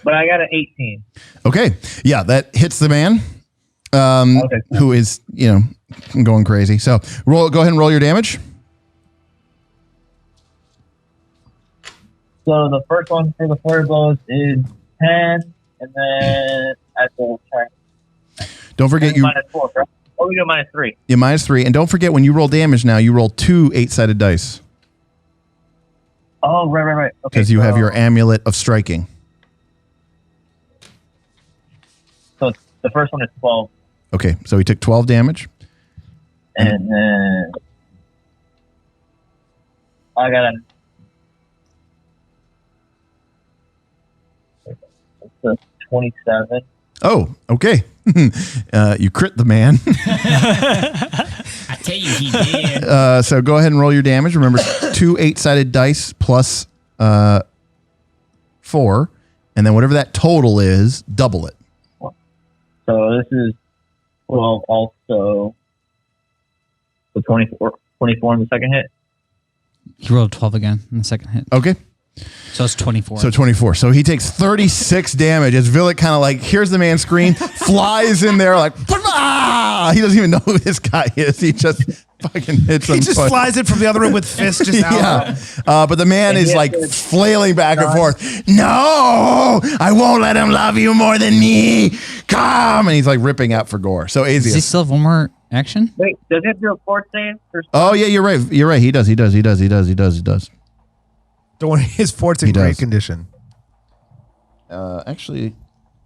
But I got an 18. Okay. Yeah, that hits the man. Okay. Who is, going crazy. So go ahead and roll your damage. So the first one for the 4 blows is 10, and then I will try. Don't forget minus 4, right? Oh, we go minus 3. you -3. And don't forget when you roll damage now, you roll 2 8-sided dice Oh, right. Okay. because you have so- your amulet of striking. So the first one is 12, Okay. So he took 12 damage. and then I got a 27. Oh, okay. You crit the man. I tell you, he did. So go ahead and roll your damage. Remember, 2 8-sided dice plus 4. And then whatever that total is, double it. So this is 12 also. So 24 in the second hit. He rolled 12 again in the second hit. Okay. So it's 24. So 24. So he takes 36 damage as Villic kind of like hears the man scream, flies in there like, "Ah!" He doesn't even know who this guy is. He just fucking hits him. He just flies in from the other room with fists just out. Yeah. But the man is like flailing back and forth. No, I won't let him love you more than me. Come. And he's like ripping out for Gorre. So Does he Asius. still have one more action? Wait, does he have to do a fort save? Oh, yeah, you're right. You're right. He does. Don't worry, his fort's in He great does. condition. Actually,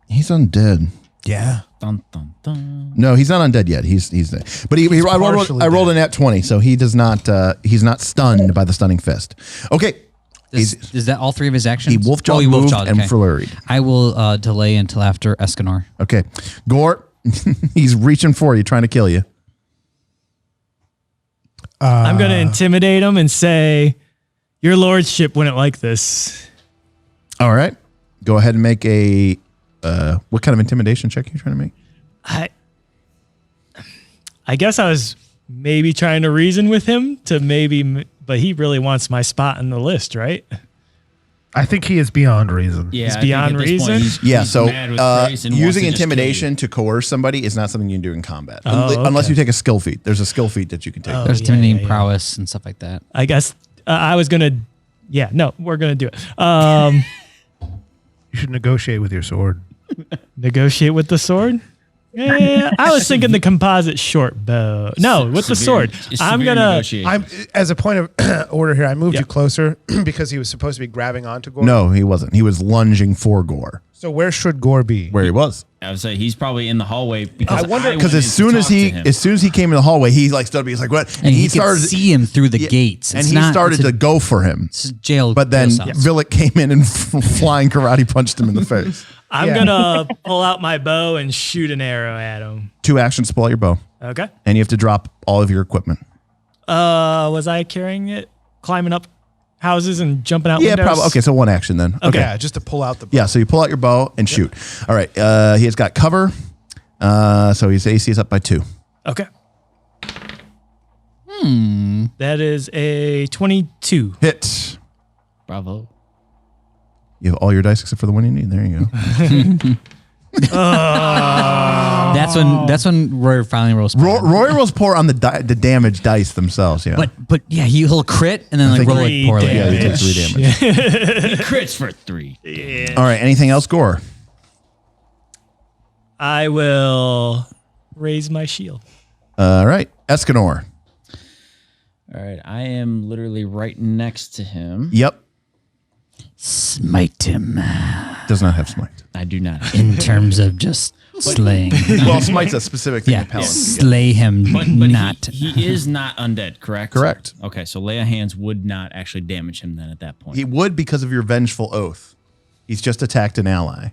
he's undead. Yeah. Dun, dun, dun. No, he's not undead yet. He's dead. But I rolled a nat 20, so he does not. He's not stunned by the stunning fist. Okay, Is that all 3 of his actions? he wolf-jawed, he moved, wolf-jawed, and okay. flurried. I will delay until after Escanor. Okay, Gorre, he's reaching for you, trying to kill you. I'm going to intimidate him and say, your lordship wouldn't like this. All right, go ahead and make a. What kind of intimidation check are you trying to make? I guess I was maybe trying to reason with him but he really wants my spot on the list, right? I think he is beyond reason. Yeah, He's I think beyond at this point, reason? he's So mad with grace and wants using to just kill intimidation to coerce somebody is not something you can do in combat. Oh, Unless okay. you take a skill feat. There's a skill feat that you can take. Oh, There's yeah, intimidating yeah. prowess and stuff like that. I guess I was gonna. Yeah, no, we're gonna do it. You should negotiate with your sword. Negotiate with the sword. Yeah, I was thinking the composite short bow. No, with the sword. I'm gonna. I'm as a point of order here. I moved you closer because he was supposed to be grabbing onto Gorre. No, he wasn't. He was lunging for Gorre. So where should Gorre be? Where he was. I would say he's probably in the hallway because I wonder- went Because in as to soon as talk to he him. came in the hallway, he like stood up. He's like, "What?" And he could see him through the gates. and It's he not- started it's a- to go for him. It's a jail. But then jail cell. Villic came in and flying karate punched him in the face. I'm gonna pull out my bow and shoot an arrow at him. 2 actions to pull out your bow, Okay. and you have to drop all of your equipment. Was I carrying it, climbing up houses and jumping out Yeah, windows? probably. Okay, so 1 action then. Okay. Yeah, just to pull out the. Yeah, so you pull out your bow and shoot. All right, he has got cover, so his AC is up by 2. Okay. That is a 22. Hit. Bravo. You have all your dice except for the one you need. There you go. That's when Roy finally rolls. Roy rolls poor on the damage dice themselves. Yeah, But yeah, he'll crit and then like think roll like three poorly. yeah, you take 3 damage. He crits for 3. All right, anything else, Gorre? I will raise my shield. All right, Escanor. All right, I am literally right next to him. Yep, Smite him does not have smite. I do not. in terms of just slaying. Well, smite's a specific thing. Yeah, to paladins. slay him, But not. he is not undead, correct? Correct. Okay, so lay of hands would not actually damage him then at that point. He would because of your vengeful oath. He's just attacked an ally.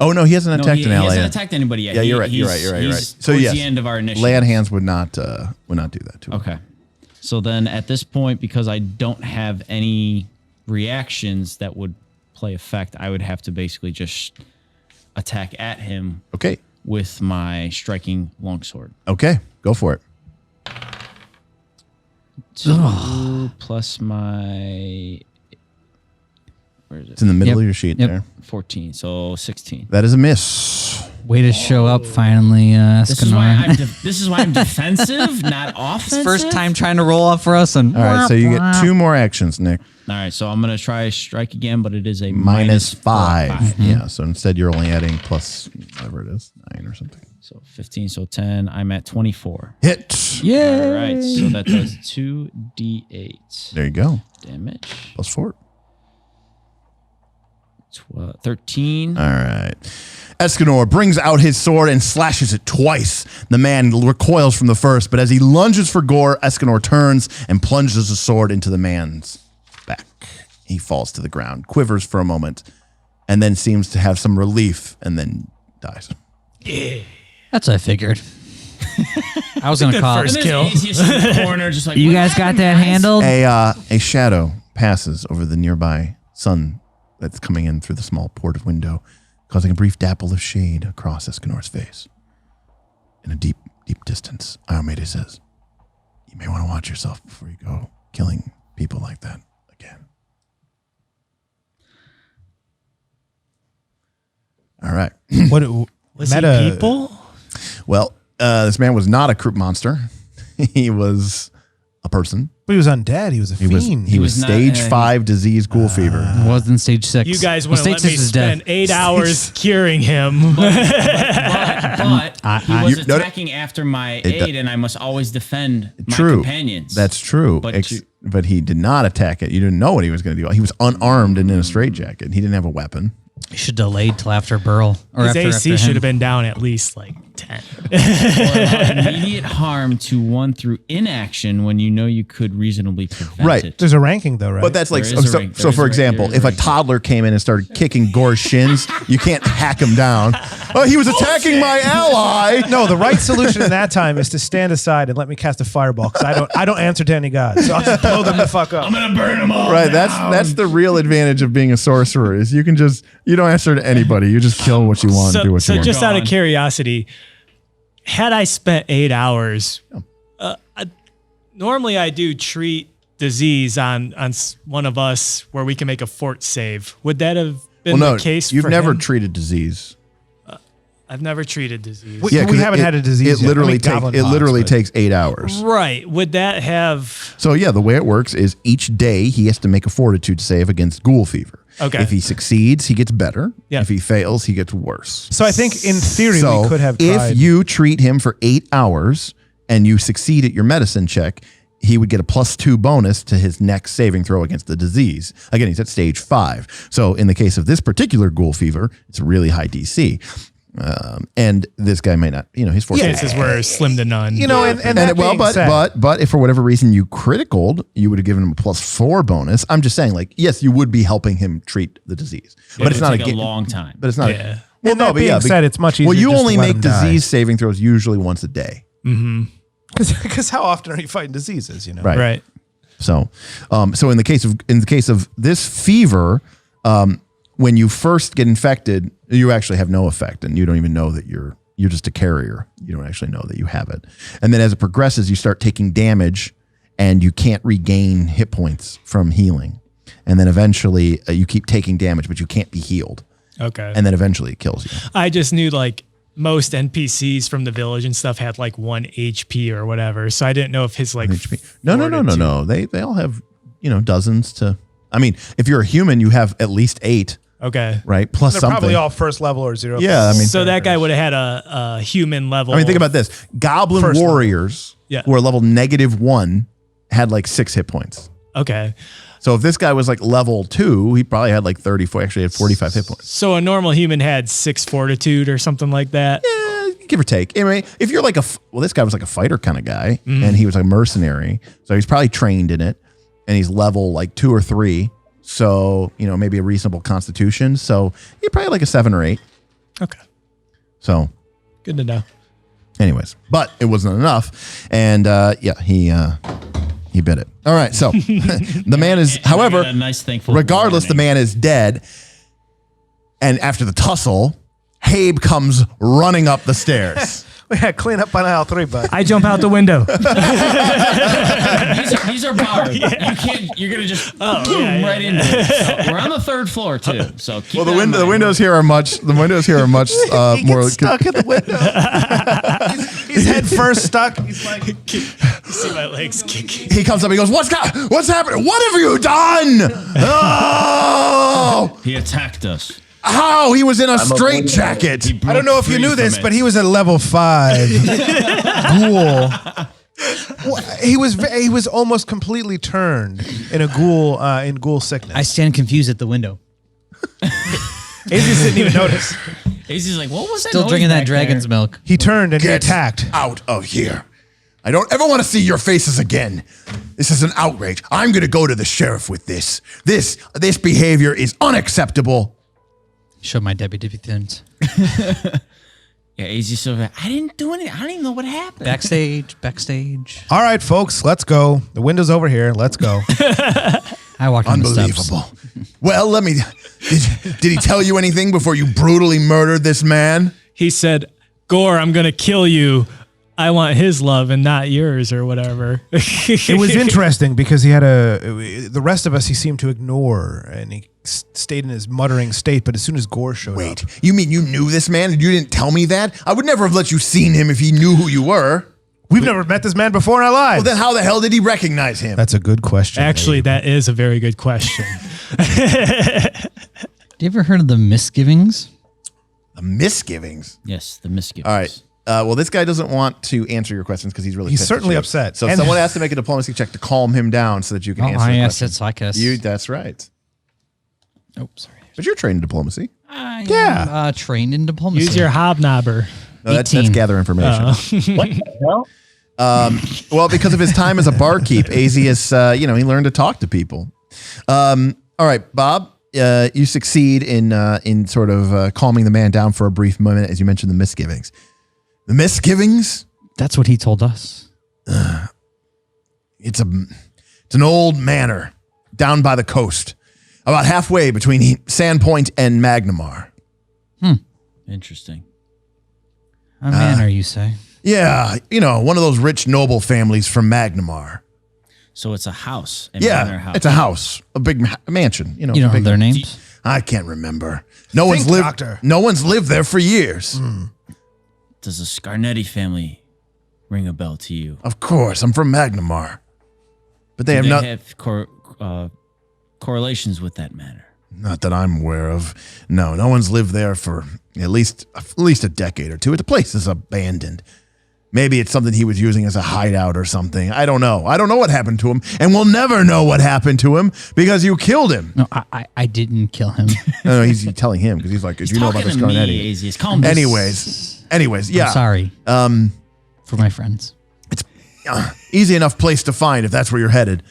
Oh no, he hasn't attacked an he ally hasn't yet. attacked anybody yet. Yeah, you're He- right. You're right. he's So towards yes, the end of our initiative. lay on hands would not do that to him. Okay. So then at this point, because I don't have any reactions that would play effect, I would have to basically just attack at him Okay. with my striking longsword. Okay. Go for it. 2 plus my... Where is It's it? in the middle Yep. of your sheet Yep. there. 14, so 16. That is a miss. Way to show up finally, This is why Escanor. this is why I'm defensive, not offensive. First time trying to roll off for us. And All right, so you get 2 more actions, Nick. All right, so I'm gonna try strike again, but it is a Minus 5. -5. Yeah, so instead you're only adding plus whatever it is, 9 or something. So 15, so 10. I'm at 24. Hit. Yeah. All right, so that does 2d8 There you go. damage. Plus 4. 13. All right. Escanor brings out his sword and slashes it twice. The man recoils from the first, but as he lunges for Gorre, Escanor turns and plunges the sword into the man's back. He falls to the ground, quivers for a moment, and then seems to have some relief, and then dies. That's what I figured. I was gonna call. first And kill. there's Aesius in the corner, just like, You "What guys got happened, that guys?" handled? A shadow passes over the nearby sun that's coming in through the small ported window, causing a brief dapple of shade across Escanor's face. In a deep, deep distance, Iomede says, "You may want to watch yourself before you go killing people like that again." All right. What Was meta? he people? Well, this man was not a croup monster. He was a person. But he was undead. He was a He was fiend. he was was not- stage 5 disease ghoul fever. Wasn't stage 6. You guys Well, want to stage let me 6 is death. spend 8 hours curing him. But he was You- no, attacking after my do- aid, and I must always defend my True. companions. That's true. But But he did not attack it. You didn't know what he was going to do. He was unarmed and in a straitjacket. He didn't have a weapon. You should delay till after Burl. Or His after, AC after should him. have been down at least like 10. immediate harm to one through inaction when you know you could reasonably prevent Right. it. There's a ranking though, right? But that's like, There is a so, rank. so There is for a rank. example, There is if a a rank. toddler came in and started kicking Gorre's shins, you can't hack him down. Oh, he was attacking my ally. no. The right solution in that time is to stand aside and let me cast a fireball because I don't answer to any god, so I'll just blow them the fuck up. I'm gonna burn them all. Right. down. That's the real advantage of being a sorcerer is you don't answer to anybody. You just kill what you want and do what you want. Just out of Gone. curiosity, had I spent 8 hours, normally I do treat disease on one of us where we can make a fort save. Would that have been the case? You've for never him? treated disease. I've never treated disease. We 'cause haven't had a disease It yet. literally, I mean, goblin it pox, literally but- takes 8 hours. Right. Would that have? So yeah, the way it works is each day he has to make a fortitude save against ghoul fever. Okay. If he succeeds, he gets better. Yeah. If he fails, he gets worse. So I think in theory So we could have tried. if you treat him for 8 hours and you succeed at your medicine check, he would get a +2 bonus to his next saving throw against the disease. Again, he's at stage 5. So in the case of this particular ghoul fever, it's a really high DC. And this guy might not, his force. Chances were slim to none. But if for whatever reason you criticaled, you would have given him a +4 bonus. I'm just saying, yes, you would be helping him treat the disease, but it's not take a long time. But it's not. Yeah. Well, that being said, it's much easier. Well, you just only to let make him die. disease saving throws usually once a day. Because how often are you fighting diseases? Right. Right. So in the case of this fever, when you first get infected, you actually have no effect, and you don't even know that you're just a carrier. You don't actually know that you have it. And then as it progresses, you start taking damage, and you can't regain hit points from healing. And then eventually, you keep taking damage, but you can't be healed. Okay. And then eventually, it kills you. I just knew most NPCs from the village and stuff had 1 HP or whatever, so I didn't know if his HP. No. They all have dozens to. I mean, if you're a human, you have at least 8. Okay. Right. Plus They're something. probably all first level or 0. Yeah, I mean, So that guy would have had a human level. I mean, think about this: Goblin First level. warriors Yeah. who are level -1 had 6 hit points. Okay. So if this guy was level 2, he probably had 34. Actually, had 45 hit points. So a normal human had 6 fortitude or something like that. Yeah, give or take. I mean, if you're this guy was a fighter kind of guy, and he was a mercenary, so he's probably trained in it, and he's level 2 or 3. So maybe a reasonable constitution. So you're probably a 7 or 8. Okay. So Good to know. anyways, but it wasn't enough, and he bit it. All right, so the man is, however, A nice thankful regardless, the man is dead, and after the tussle, Habe comes running up the stairs. We had clean up on aisle 3, bud. I jump out the window. These are barred. You can't. You're gonna just boom right into it. So we're on the 3rd floor too. So keep that in The mind. windows here are much He more gets stuck in the window. he's head first stuck. He's like, You see my legs kicking. He comes up, he goes, what's happening? What have you done? Oh, He attacked us. how? He was in a straitjacket. I don't know if you knew this, but he was a level 5 ghoul. He was almost completely turned in a ghoul in ghoul sickness. I stand confused at the window. Izzy didn't even notice. He's like, what was that? Still noise drinking that back dragon's there? milk. He turned and he Get attacked. out of here. I don't ever want to see your faces again. This is an outrage. I'm going to go to the sheriff with this. This behavior is unacceptable. Show my Debbie Thins. Yeah, AZ Silver. I didn't do anything. I don't even know what happened. Backstage. All right, folks, let's go. The window's over here. Let's go. I walked on the steps. Unbelievable. Well, did he tell you anything before you brutally murdered this man? He said, Gorre, I'm going to kill you. I want his love and not yours or whatever. It was interesting because he had the rest of us he seemed to ignore, and he stayed in his muttering state. But as soon as Gorre showed Wait, up, you mean you knew this man and you didn't tell me that? I would never have let you seen him if he knew who you were. we've never met this man before in our lives. Well, then how the hell did he recognize him? That's a good question. Actually, that is a very good question. You ever heard of the misgivings? The misgivings. Yes, the misgivings. All right. Well, this guy doesn't want to answer your questions because he's really He's pissed certainly at you. upset. So if And- someone has to make a diplomacy check to calm him down so that you can answer the yes, question. it's like us. That's right. Oh, sorry. But you're trained in diplomacy. Yeah. Trained in diplomacy. Use your hobnobber. No, that's 18. gather information. What the hell? Well, because of his time as a barkeep, AZ is, he learned to talk to people. All right, Bob, you succeed in sort of calming the man down for a brief moment, as you mentioned the misgivings. The misgivings? That's what he told us. It's an old manor down by the coast, about halfway between Sandpoint and Magnamar. Interesting. A manor, you say? Yeah, one of those rich noble families from Magnamar. So it's a house. A Yeah, manor house. it's a house, a big mansion. You know, You don't big, have their names? I can't remember. No one's lived. Doctor. No one's lived there for years. Does the Scarnetti family ring a bell to you? Of course, I'm from Magnamar, but they Do have they not. have correlations with that manor? Not that I'm aware of. No one's lived there for at least a decade or two. The place is abandoned. Maybe it's something he was using as a hideout or something. I don't know. I don't know what happened to him, and we'll never know what happened to him because you killed him. No, I didn't kill him. No, he's telling him because he's like, "Did you know about the Talking to Scarnetti?" me, Azius. Calm down. Anyways, yeah. I'm sorry. For my friends. Easy enough place to find if that's where you're headed.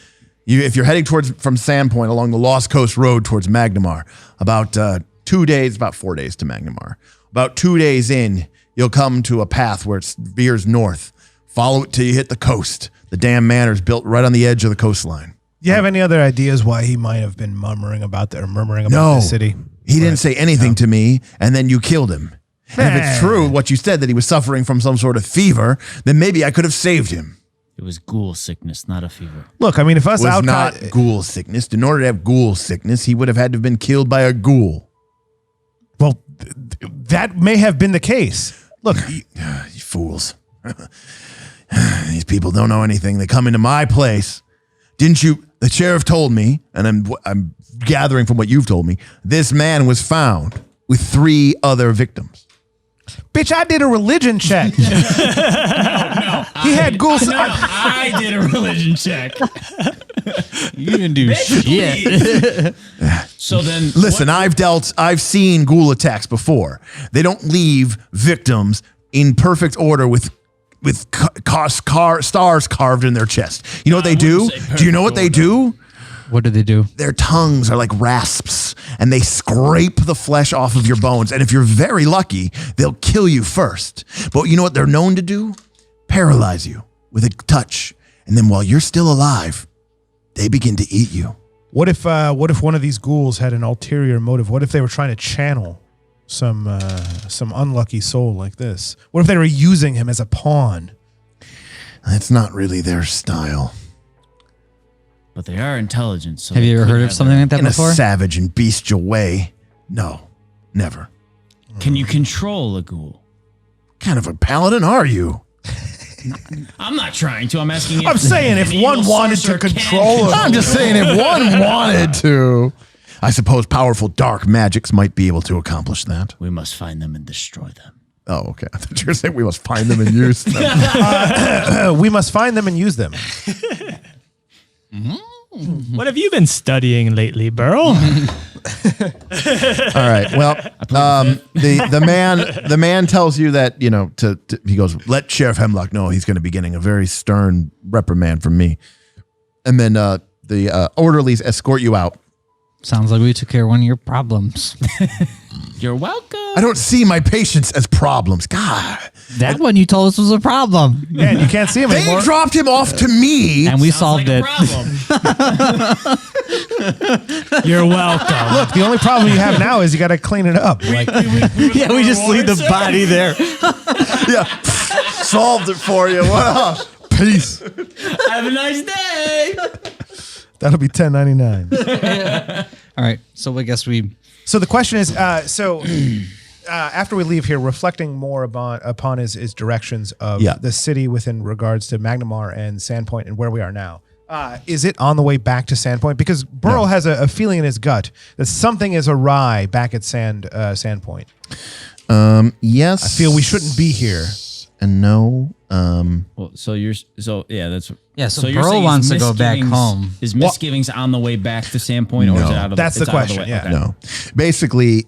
If you're heading from Sandpoint along the Lost Coast Road towards Magnamar, about 4 days to Magnamar. About 2 days in, you'll come to a path where it veers north. Follow it till you hit the coast. The damn manor's built right on the edge of the coastline. Do you have any other ideas why he might have been murmuring about No, the city? He didn't say anything to me, and then you killed him. And if it's true what you said, that he was suffering from some sort of fever, then maybe I could have saved him. It was ghoul sickness, not a fever. Look, I mean, if us It was outcast, not ghoul sickness. In order to have ghoul sickness, he would have had to have been killed by a ghoul. well, that may have been the case. Look, You fools. These people don't know anything. They come into my place. Didn't you? The sheriff told me, and I'm gathering from what you've told me, this man was found with 3 other victims. bitch, I did a religion check. He had ghouls. I did a religion check. You didn't do shit. So then, Listen, I've seen ghoul attacks before. They don't leave victims in perfect order with stars carved in their chest. You know what they do? wouldn't say Do you know what they do? What did they do? Their tongues are like rasps, and they scrape the flesh off of your bones. And if you're very lucky, they'll kill you first. But you know what they're known to do? Paralyze you with a touch. And then while you're still alive, they begin to eat you. What if one of these ghouls had an ulterior motive? What if they were trying to channel some unlucky soul like this? What if they were using him as a pawn? That's not really their style. but they are intelligent. So Have you ever heard of something like that In before? a savage and bestial way. No, never. Can you control a ghoul? What kind of a paladin are you? I'm not trying to. I'm asking. I'm saying if an one evil wanted to sorcerer can control a- I'm just saying if one wanted to. I suppose powerful dark magics might be able to accomplish that. We must find them and destroy them. Oh, okay. I thought you were saying we must find them and use them. We must find them and use them. What have you been studying lately, Burl? All right. Well, the man tells you that, you know, he goes, let Sheriff Hemlock know he's going to be getting a very stern reprimand from me. And then the orderlies escort you out. Sounds like we took care of one of your problems. You're welcome. I don't see my patients as problems. God. That one you told us was a problem. Yeah, and you can't see him They anymore. dropped him off to me. And we Sounds solved like a it. problem. You're welcome. Look, the only problem you have now is you got to clean it up. Like, Yeah, we just leave the body there. Yeah. Solved it for you. What else? Peace. Have a nice day. that'll be $10.99. All right, so I guess we. So the question is, after we leave here, reflecting more upon his directions of the city within regards to Magnamar and Sandpoint and where we are now, is it on the way back to Sandpoint? Because Burl has a feeling in his gut that something is awry back at Sandpoint. Yes. I feel we shouldn't be here. And no. Well, so that's So you're Burl saying wants his to go back misgivings- home. His misgivings on the way back to Sandpoint, or is it out of That's the it's out of question, way? yeah. Okay. No. Basically,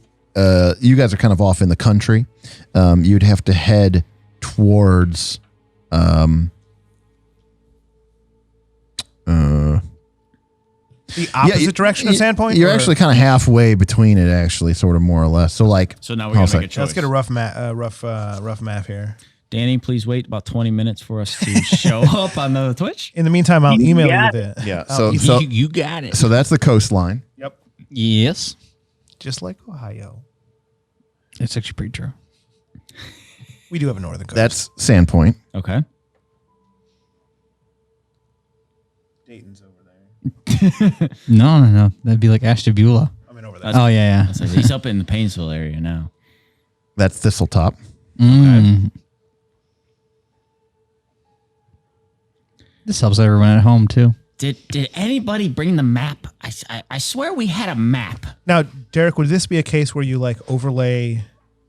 you guys are kind of off in the country. You'd have to head towards The opposite direction of Sandpoint? You're or- actually kind of halfway between it, actually, sort of more or less. So, like, So now we're gonna make a choice. Let's get a rough map here. Danny, please wait about 20 minutes for us to show up on the Twitch. In the meantime, I'll email Yeah. you the. yeah. I'll So, You got it. so that's the coastline. Yep. Yes. Just like Ohio. It's actually pretty true. We do have a northern coast. That's Sandpoint. Okay. Dayton's over there. No. That'd be like Ashtabula. I mean, over there. Oh, yeah. So he's up in the Painesville area now. That's Thistletop. Mm. This helps everyone at home, too. Did anybody bring the map? I swear we had a map. Now, Derek, would this be a case where you like overlay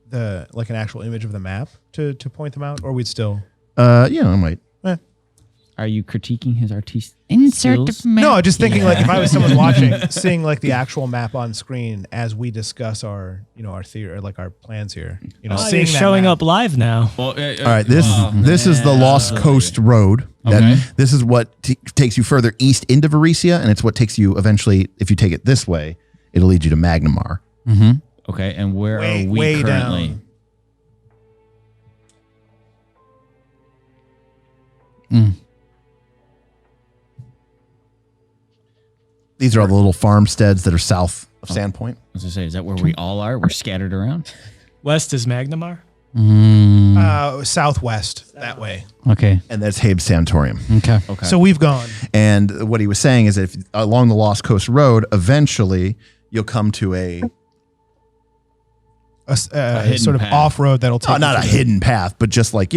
the like an actual image of the map to point them out, or we'd still? Yeah, I might. Are you critiquing his artistic Insert skills? map. No, just thinking like if I was someone watching, seeing like the actual map on screen as we discuss our, our theory or like our plans here. Seeing showing up live now. Well, All right, this is the Lost Coast Road. Okay. This is what takes you further east into Varesia, and it's what takes you eventually, if you take it this way, it'll lead you to Magnamar. Mm-hmm. Okay, and where Way- are we way currently? down. These are all the little farmsteads that are south of Sandpoint. I was gonna say, is that where we all are? We're scattered around. West is Magnamar. Southwest that way. Okay. And that's Habe's Sanatorium. Okay. Okay. So we've gone. And what he was saying is that if along the Lost Coast Road, eventually you'll come to a hidden sort of path. off road that'll take not you a to hidden path, but just like,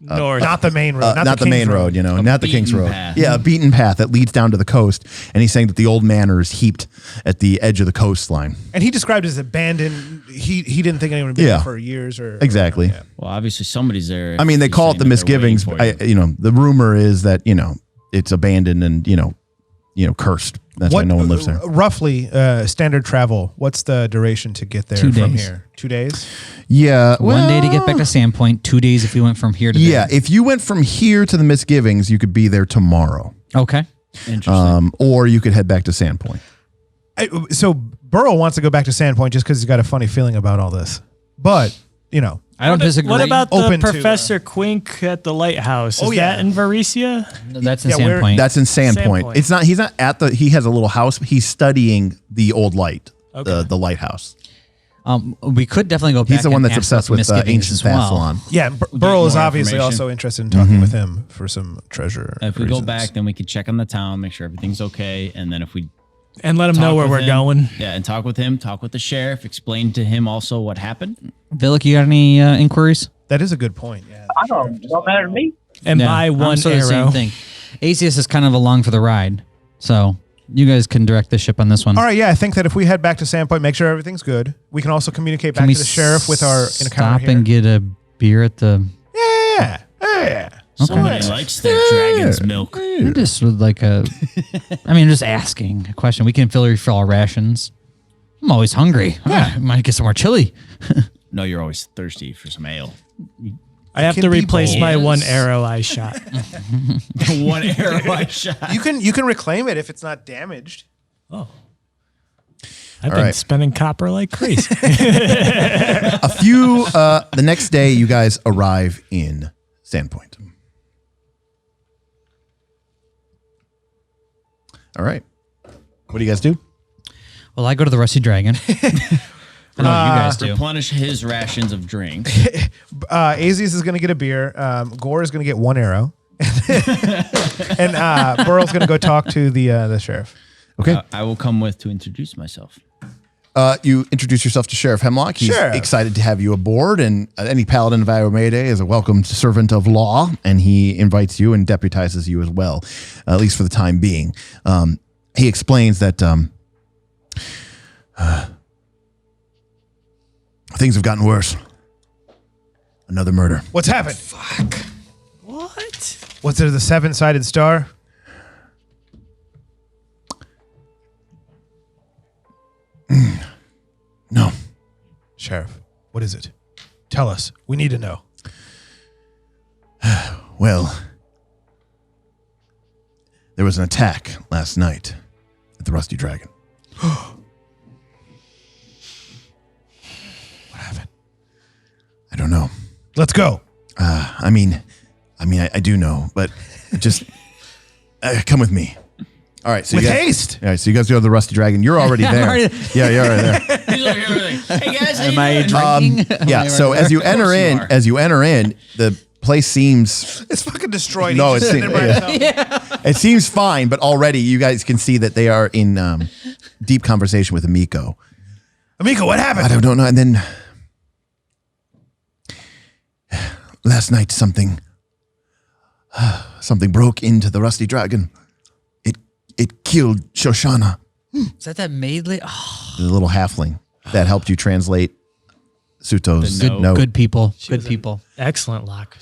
North. not the main road, not the King's main road, not the King's beaten Road. path. Yeah, a beaten path that leads down to the coast. And he's saying that the old manor is heaped at the edge of the coastline. And he described it as abandoned. He didn't think anyone had been there for years or Exactly. yeah. Well, obviously somebody's there. I mean, they He's call it saying the that they're waiting misgivings. for you. The rumor is that, it's abandoned and, cursed. That's why no one lives there. Roughly, standard travel. What's the duration to get there 2 from days. here? 2 days. Yeah. 1 day to get back to Sandpoint, 2 days if we went from here to Yeah. there. If you went from here to the misgivings, you could be there tomorrow. Okay. Interesting. Or you could head back to Sandpoint. So Burl wants to go back to Sandpoint just because he's got a funny feeling about all this. But, I don't disagree. What about the Open to, Professor Quink at the lighthouse? Is yeah. that in Varesia? That's in Yeah, we're- Sandpoint. That's in Sandpoint. Sandpoint. It's not. He's not at the. He has a little house. He's studying the old light, the lighthouse. We could definitely go back. He's the one and that's ask about obsessed the with misgivings ancient as well. Thassilon. yeah, Burl more is obviously information. also interested in talking with him for some treasure. If we go reasons. back, then we could check on the town, make sure everything's okay, and then if we And let him know talk where with we're him- going. yeah, and talk with him, talk with the sheriff, explain to him also what happened. Villic, you got any inquiries? That is a good point. Yeah. I don't matter to me. And Yeah, buy I'm one sort of the arrow. same thing. Asius is kind of along for the ride, so you guys can direct the ship on this one. All right, yeah, I think that if we head back to Sandpoint, make sure everything's good. We can also communicate Can back we to the sheriff with our encounter stop here. and get a beer at the? Yeah. Somebody likes their dragon's milk. Just with like a, just asking a question. We can refill our rations. I'm always hungry. I might get some more chili. No, you're always thirsty for some ale. I have Can to be replace bold. my one Yes. arrow I shot. One arrow I shot. You can reclaim it if it's not damaged. Oh. I've been right. spending copper like crazy. The next day, you guys arrive in Sandpoint. All right. What do you guys do? Well, I go to the Rusty Dragon. I know what you guys do. Replenish his rations of drink. Aziz is going to get a beer. Gorre is going to get one arrow. And Burl's going to go talk to the sheriff. Okay. I will come with to introduce myself. You introduce yourself to Sheriff Hemlock. He's Sheriff. excited to have you aboard, and any paladin of Iomede is a welcome servant of law, and he invites you and deputizes you as well, at least for the time being. He explains that things have gotten worse. Another murder. What's happened? What? Was it the 7-sided star? No. Sheriff, what is it? Tell us. We need to know. Well, there was an attack last night at the Rusty Dragon. What happened? I don't know. Let's go. I do know, but just come with me. All right. So With you guys, haste. All right. So you guys go to the Rusty Dragon. You're already there. Yeah, you're already there. He's like everything. Hey guys, how Am you I doing? drinking? Yeah. So as you enter in, are. the place seems It's fucking destroyed. No, He's just it's- sitting there by himself. it seems fine, but already you guys can see that they are in deep conversation with Amiko. Amiko, what I happened? don't know. And then last night something broke into the Rusty Dragon. It killed Shoshana, Is that maid lady? Oh, the little halfling that helped you translate Suto's The note. note. good people. Good people. Excellent lock.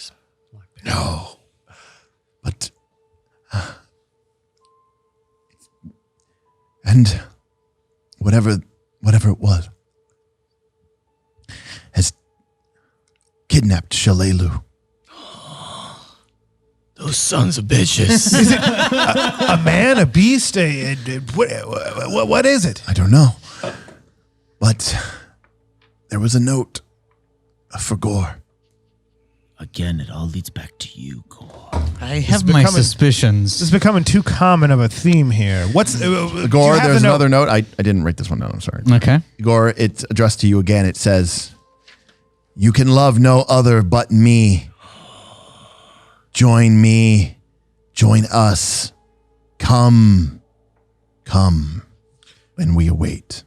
No, but and whatever it was has kidnapped Shalelu. Those sons of bitches. A man, a beast, what is it? I don't know, but there was a note for Gorre. Again, it all leads back to you, Gorre. I have my becoming- suspicions. This is becoming too common of a theme here. What's Gorre, there's another note. I didn't write this one down. I'm sorry. Okay. Gorre, it's addressed to you again. It says, "You can love no other but me. Join me. Join us. Come. And we await."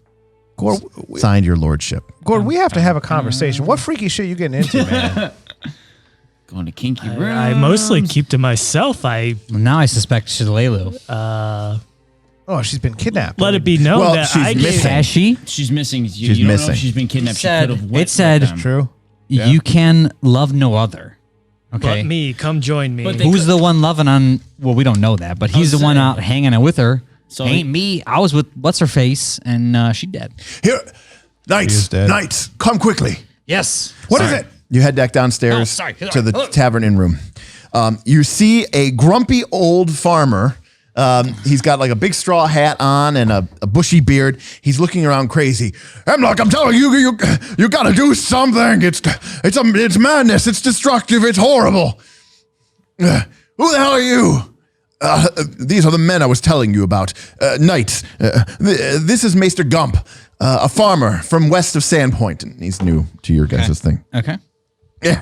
Gorre, Signed, your lordship. Gorre, we have to have a conversation. What freaky shit you getting into, man? Going to kinky room. I mostly keep to myself. I Now I suspect Shalelu. Oh, she's been kidnapped. let it be known Well, that she's I gave missing. Has she? She's missing. She's You don't know missing. if she's been kidnapped. She Said- could have went it said- with them. True. You can love no other. Okay. But me, come join me. But they- Who's the one loving on? Well, we don't know that, but he's the one saying. out hanging out with her. So Ain't me. I was with what's her face, and she dead. Here, is knights, dead. knights, come quickly. Yes. What is it? You head back downstairs Oh, sorry. to the tavern inn room. You see a grumpy old farmer. He's got like a big straw hat on and a bushy beard. He's looking around crazy. Hemlock, I'm telling you, you got to do something. It's madness. It's destructive. It's horrible. Who the hell are you? These are the men I was telling you about. Knights. This is Maester Gump, a farmer from west of Sandpoint. And he's new to your guys' thing. Okay. Yeah.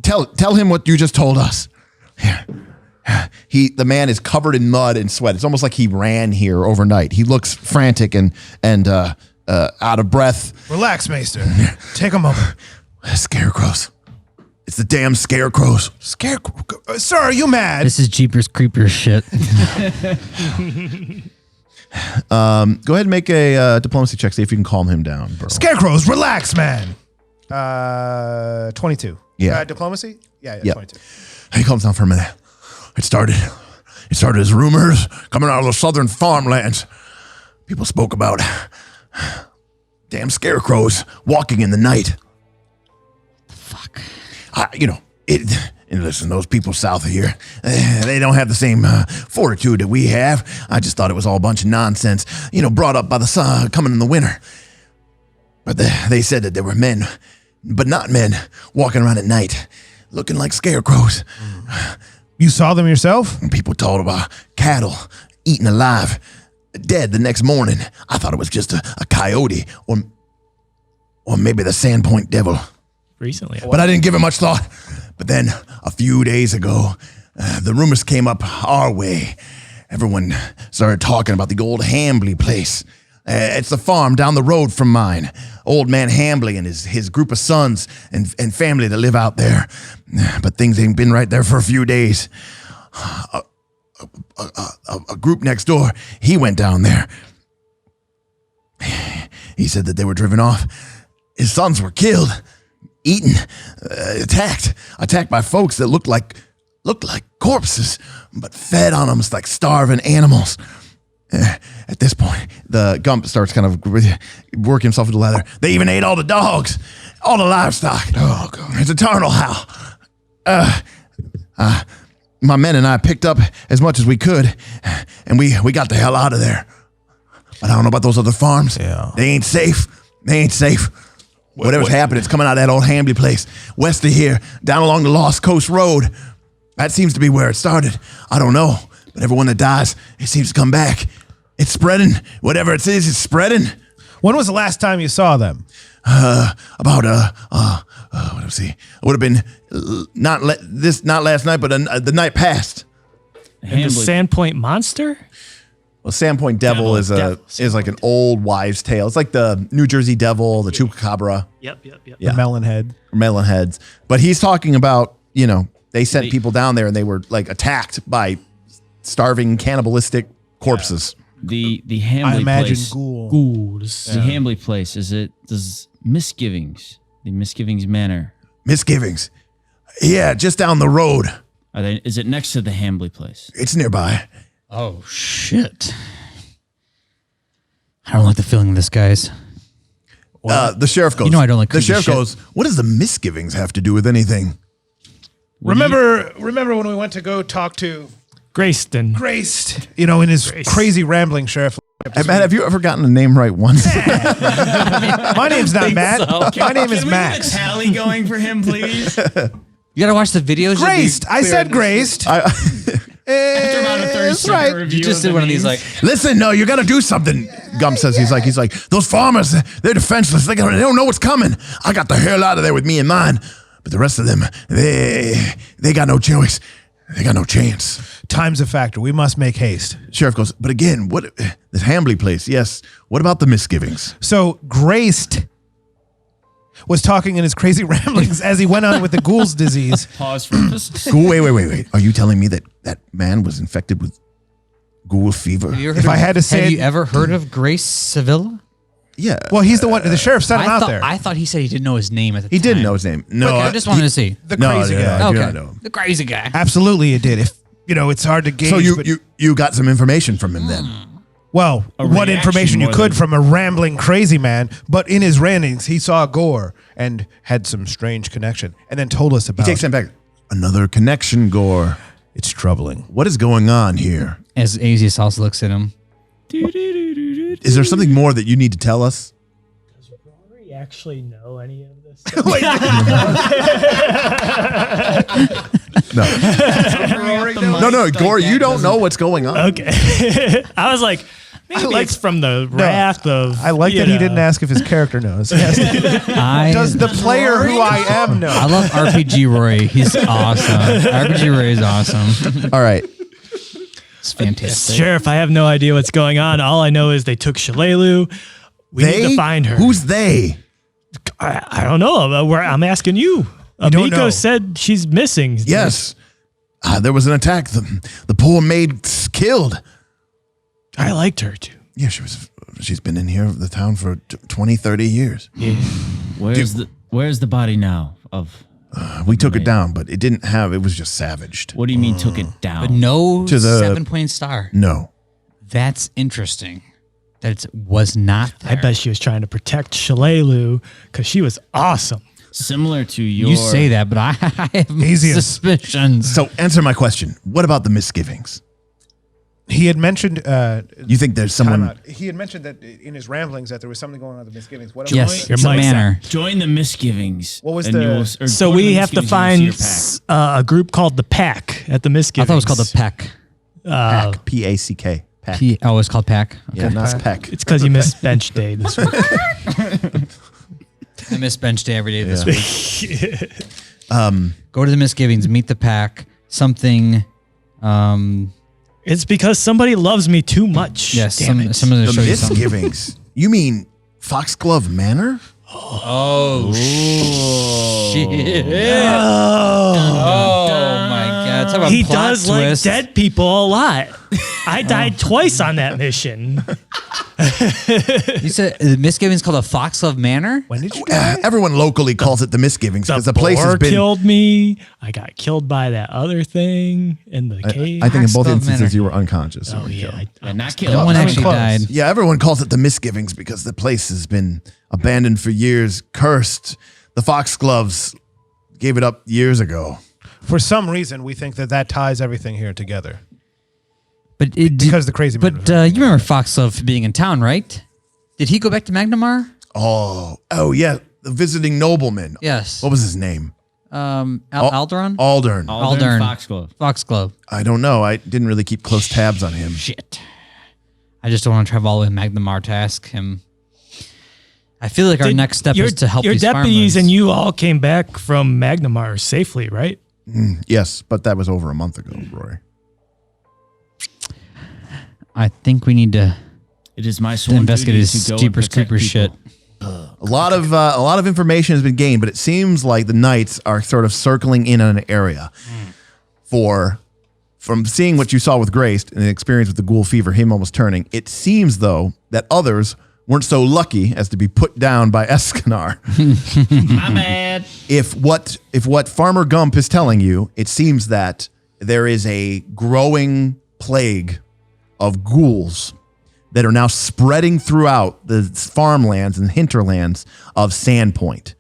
Tell him what you just told us. The man is covered in mud and sweat. It's almost like he ran here overnight. He looks frantic and out of breath. Relax, Maester. Take a moment. Scarecrows. It's the damn scarecrows. Scarecrow. Sir, are you mad? This is Jeepers Creepers shit. Go ahead and make a diplomacy check. See if you can calm him down, bro. Scarecrows, relax, man. 22. Yeah. Diplomacy? Yeah, Yep. 22. He calms down for a minute. It started as rumors coming out of the southern farmlands. People spoke about damn scarecrows walking in the night. Fuck. And listen, those people south of here, they don't have the same fortitude that we have. I just thought it was all a bunch of nonsense, brought up by the sun coming in the winter. But they said that there were men, but not men, walking around at night, looking like scarecrows. You saw them yourself? And people told about cattle eaten alive, dead the next morning. I thought it was just a coyote or maybe the Sandpoint devil. recently. But I didn't give it much thought. But then a few days ago, the rumors came up our way. Everyone started talking about the old Hambley place. It's the farm down the road from mine. Old man Hambley and his group of sons and family that live out there. But things ain't been right there for a few days. A group next door, he went down there. He said that they were driven off. His sons were killed, eaten, attacked by folks that looked like corpses, but fed on them like starving animals. At this point, the Gump starts kind of working himself into leather. They even ate all the dogs, all the livestock. Oh, God. It's eternal hell. My men and I picked up as much as we could, and we got the hell out of there. But I don't know about those other farms. Yeah. They ain't safe. Whatever's happened, it's coming out of that old Hambley place. West of here, down along the Lost Coast Road. That seems to be where it started. I don't know. But everyone that dies, it seems to come back. It's spreading. Whatever it is, it's spreading. When was the last time you saw them? About, what see. It would have been not last night, but the night past. And the Sandpoint monster? Well, Sandpoint Devil is like an old wives' tale. It's like the New Jersey Devil, the Chupacabra. Yep. The melon head. Melon heads. But he's talking about, they sent people down there and they were like attacked by starving cannibalistic corpses. The Hambley I imagine place. Ghouls. The Hambley place. Does Misgivings, the Misgivings Manor. Misgivings. Yeah, just down the road. Is it next to the Hambley place? It's nearby. Oh, shit. I don't like the feeling of this, guys. The sheriff goes. I don't like the creepy sheriff shit. goes, what does the misgivings have to do with anything? Remember when we went to go talk to Grayston. Grace, in his crazy rambling, Sheriff. Hey, Matt, have you ever gotten a name right once? My name's not Matt. My name is Max. Get a tally going for him, please? You got to watch the videos. Graced. I said graced. After about a 30-second review. You just did one of these, like, Listen, no, you got to do something. Gum says he's like those farmers. They're defenseless. They don't know what's coming. I got the hell out of there with me and mine, but the rest of them, they got no choice. They got no chance. Time's a factor. We must make haste. Sheriff goes, but again, what this Hambley place? Yes. What about the misgivings? So Graced was talking in his crazy ramblings as he went on with the ghoul's disease. Pause for this. Wait. Are you telling me that man was infected with ghoul fever? If I had to say, have you ever heard of Grace Sevilla? Yeah. Well, he's the one. The sheriff sent him out there. I thought he said he didn't know his name at the time. He didn't know his name. No, Okay, I just wanted to see. The crazy guy. I do Okay, not know him. the crazy guy. Absolutely, it did. If it's hard to gauge. So but- you got some information from him then? Well, A what reaction information you more could than- from a rambling crazy man, but in his ramblings, he saw Gorre and had some strange connection, and then told us He about takes him back. Another connection, Gorre. It's troubling. What is going on here? As Azius also looks at him. Is there something more that you need to tell us? Does Rory actually know any of this? No, Gorre, you don't know what's going on. Okay. I was like, maybe it's from the wrath of. I like that he didn't ask if his character knows. He asked, Does the player who I am know? I love RPG Roy. He's awesome. RPG Roy is awesome. All right. It's fantastic. Sheriff, I have no idea what's going on. All I know is they took Shalelu. We need to find her. Who's they? I don't know. I'm asking you. don't know. Amico said she's missing. Yes. There was an attack. The poor maid's killed. I liked her too. Yeah, she's been in here, the town, for 20, 30 years. Yeah. Where's the body now of? We took it down, but it was just savaged. What do you mean took it down? But no To the- 7-point star. No. That's interesting. That it was not there. I bet she was trying to protect Shalelu because she was awesome. Similar to your. You say that, but I have Easiest. suspicions. So answer my question. What about the misgivings? He had mentioned. You think there's someone? Timeout. He had mentioned that in his ramblings that there was something going on with the misgivings. What Yes, Your it's a mic's manor. Join the misgivings. What was and the- you will- or So join we the have to misgivings, you'll find see your pack. a group called the Pack at the I Misgivings. thought it was called the Peck. Pack. P-A-C-k. Pack. It's called Pack. Yeah, not Peck. It's because you missed bench day this week. I miss bench day every day this week. Go to the Misgivings, meet the Pack. Something. It's because somebody loves me too much. Yes, Damn it. some of the The show you something. misgivings. You mean Foxglove Manor? Oh shit! Oh my god! Talk about He plot does twist. like dead people a lot. I died twice on that mission. You said the Misgivings called a Foxglove Manor. When did you? Everyone locally calls it the misgivings The because the place has boar been. killed me. I got killed by that other thing in the cave. I think in both Foxglove instances Manor. you were unconscious. oh yeah. And not killed. No one coming actually close. died. Yeah, everyone calls it the misgivings because the place has been abandoned for years, cursed. The Foxgloves gave it up years ago. For some reason, we think that ties everything here together. But it Because the crazy man But was you remember Foxglove being in town, right? Did he go back to Magnamar? Oh yeah, the visiting nobleman. Yes. What was his name? Alderon? Aldern. Aldern. Foxglove. Foxglove. I don't know. I didn't really keep close tabs on him. Shit. I just don't want to travel all the way to Magnamar to ask him. I feel like our next step is to help your these deputies farmers. and you all came back from Magnamar safely, right? Yes, but that was over a month ago, Rory. I think we need to It is my sworn investigate duty his to go and Jeepers protect Creepers shit. people. A lot of information has been gained, but it seems like the knights are sort of circling in on an area. From seeing what you saw with Grace and the experience with the ghoul fever, him almost turning, it seems though that others weren't so lucky as to be put down by Escanor. My bad. If what Farmer Gump is telling you, it seems that there is a growing plague of ghouls that are now spreading throughout the farmlands and hinterlands of Sandpoint.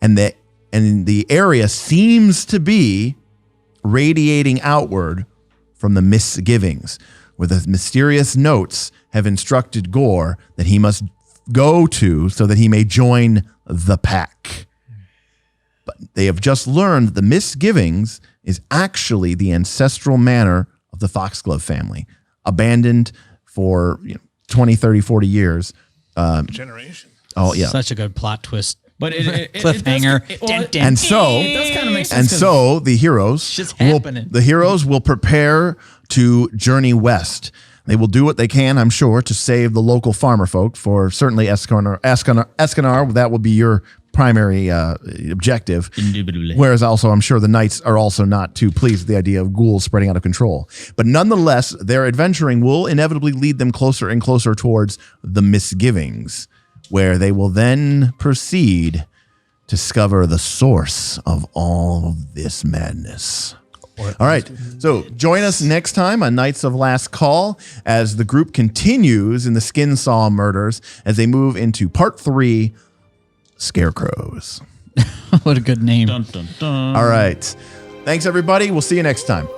And the area seems to be radiating outward from the misgivings, where the mysterious notes have instructed Gorre that he must go to so that he may join the pack. But they have just learned that the misgivings is actually the ancestral manor of the Foxglove family, abandoned for 20, 30, 40 years. Generation. Oh, yeah. Such a good plot twist. But Cliffhanger. And so, it does kind of make sense. and so the heroes, Shit's happening. will prepare to journey west. They will do what they can, I'm sure, to save the local farmer folk. For certainly Escanor, that will be your primary objective. Indubitably. Whereas also, I'm sure the knights are also not too pleased with the idea of ghouls spreading out of control. But nonetheless, their adventuring will inevitably lead them closer and closer towards the misgivings, where they will then proceed to discover the source of all of this madness. All right, so join us next time on Knights of Last Call as the group continues in the Skinsaw Murders as they move into Part 3, Scarecrows. What a good name. Dun, dun, dun. All right. Thanks, everybody. We'll see you next time.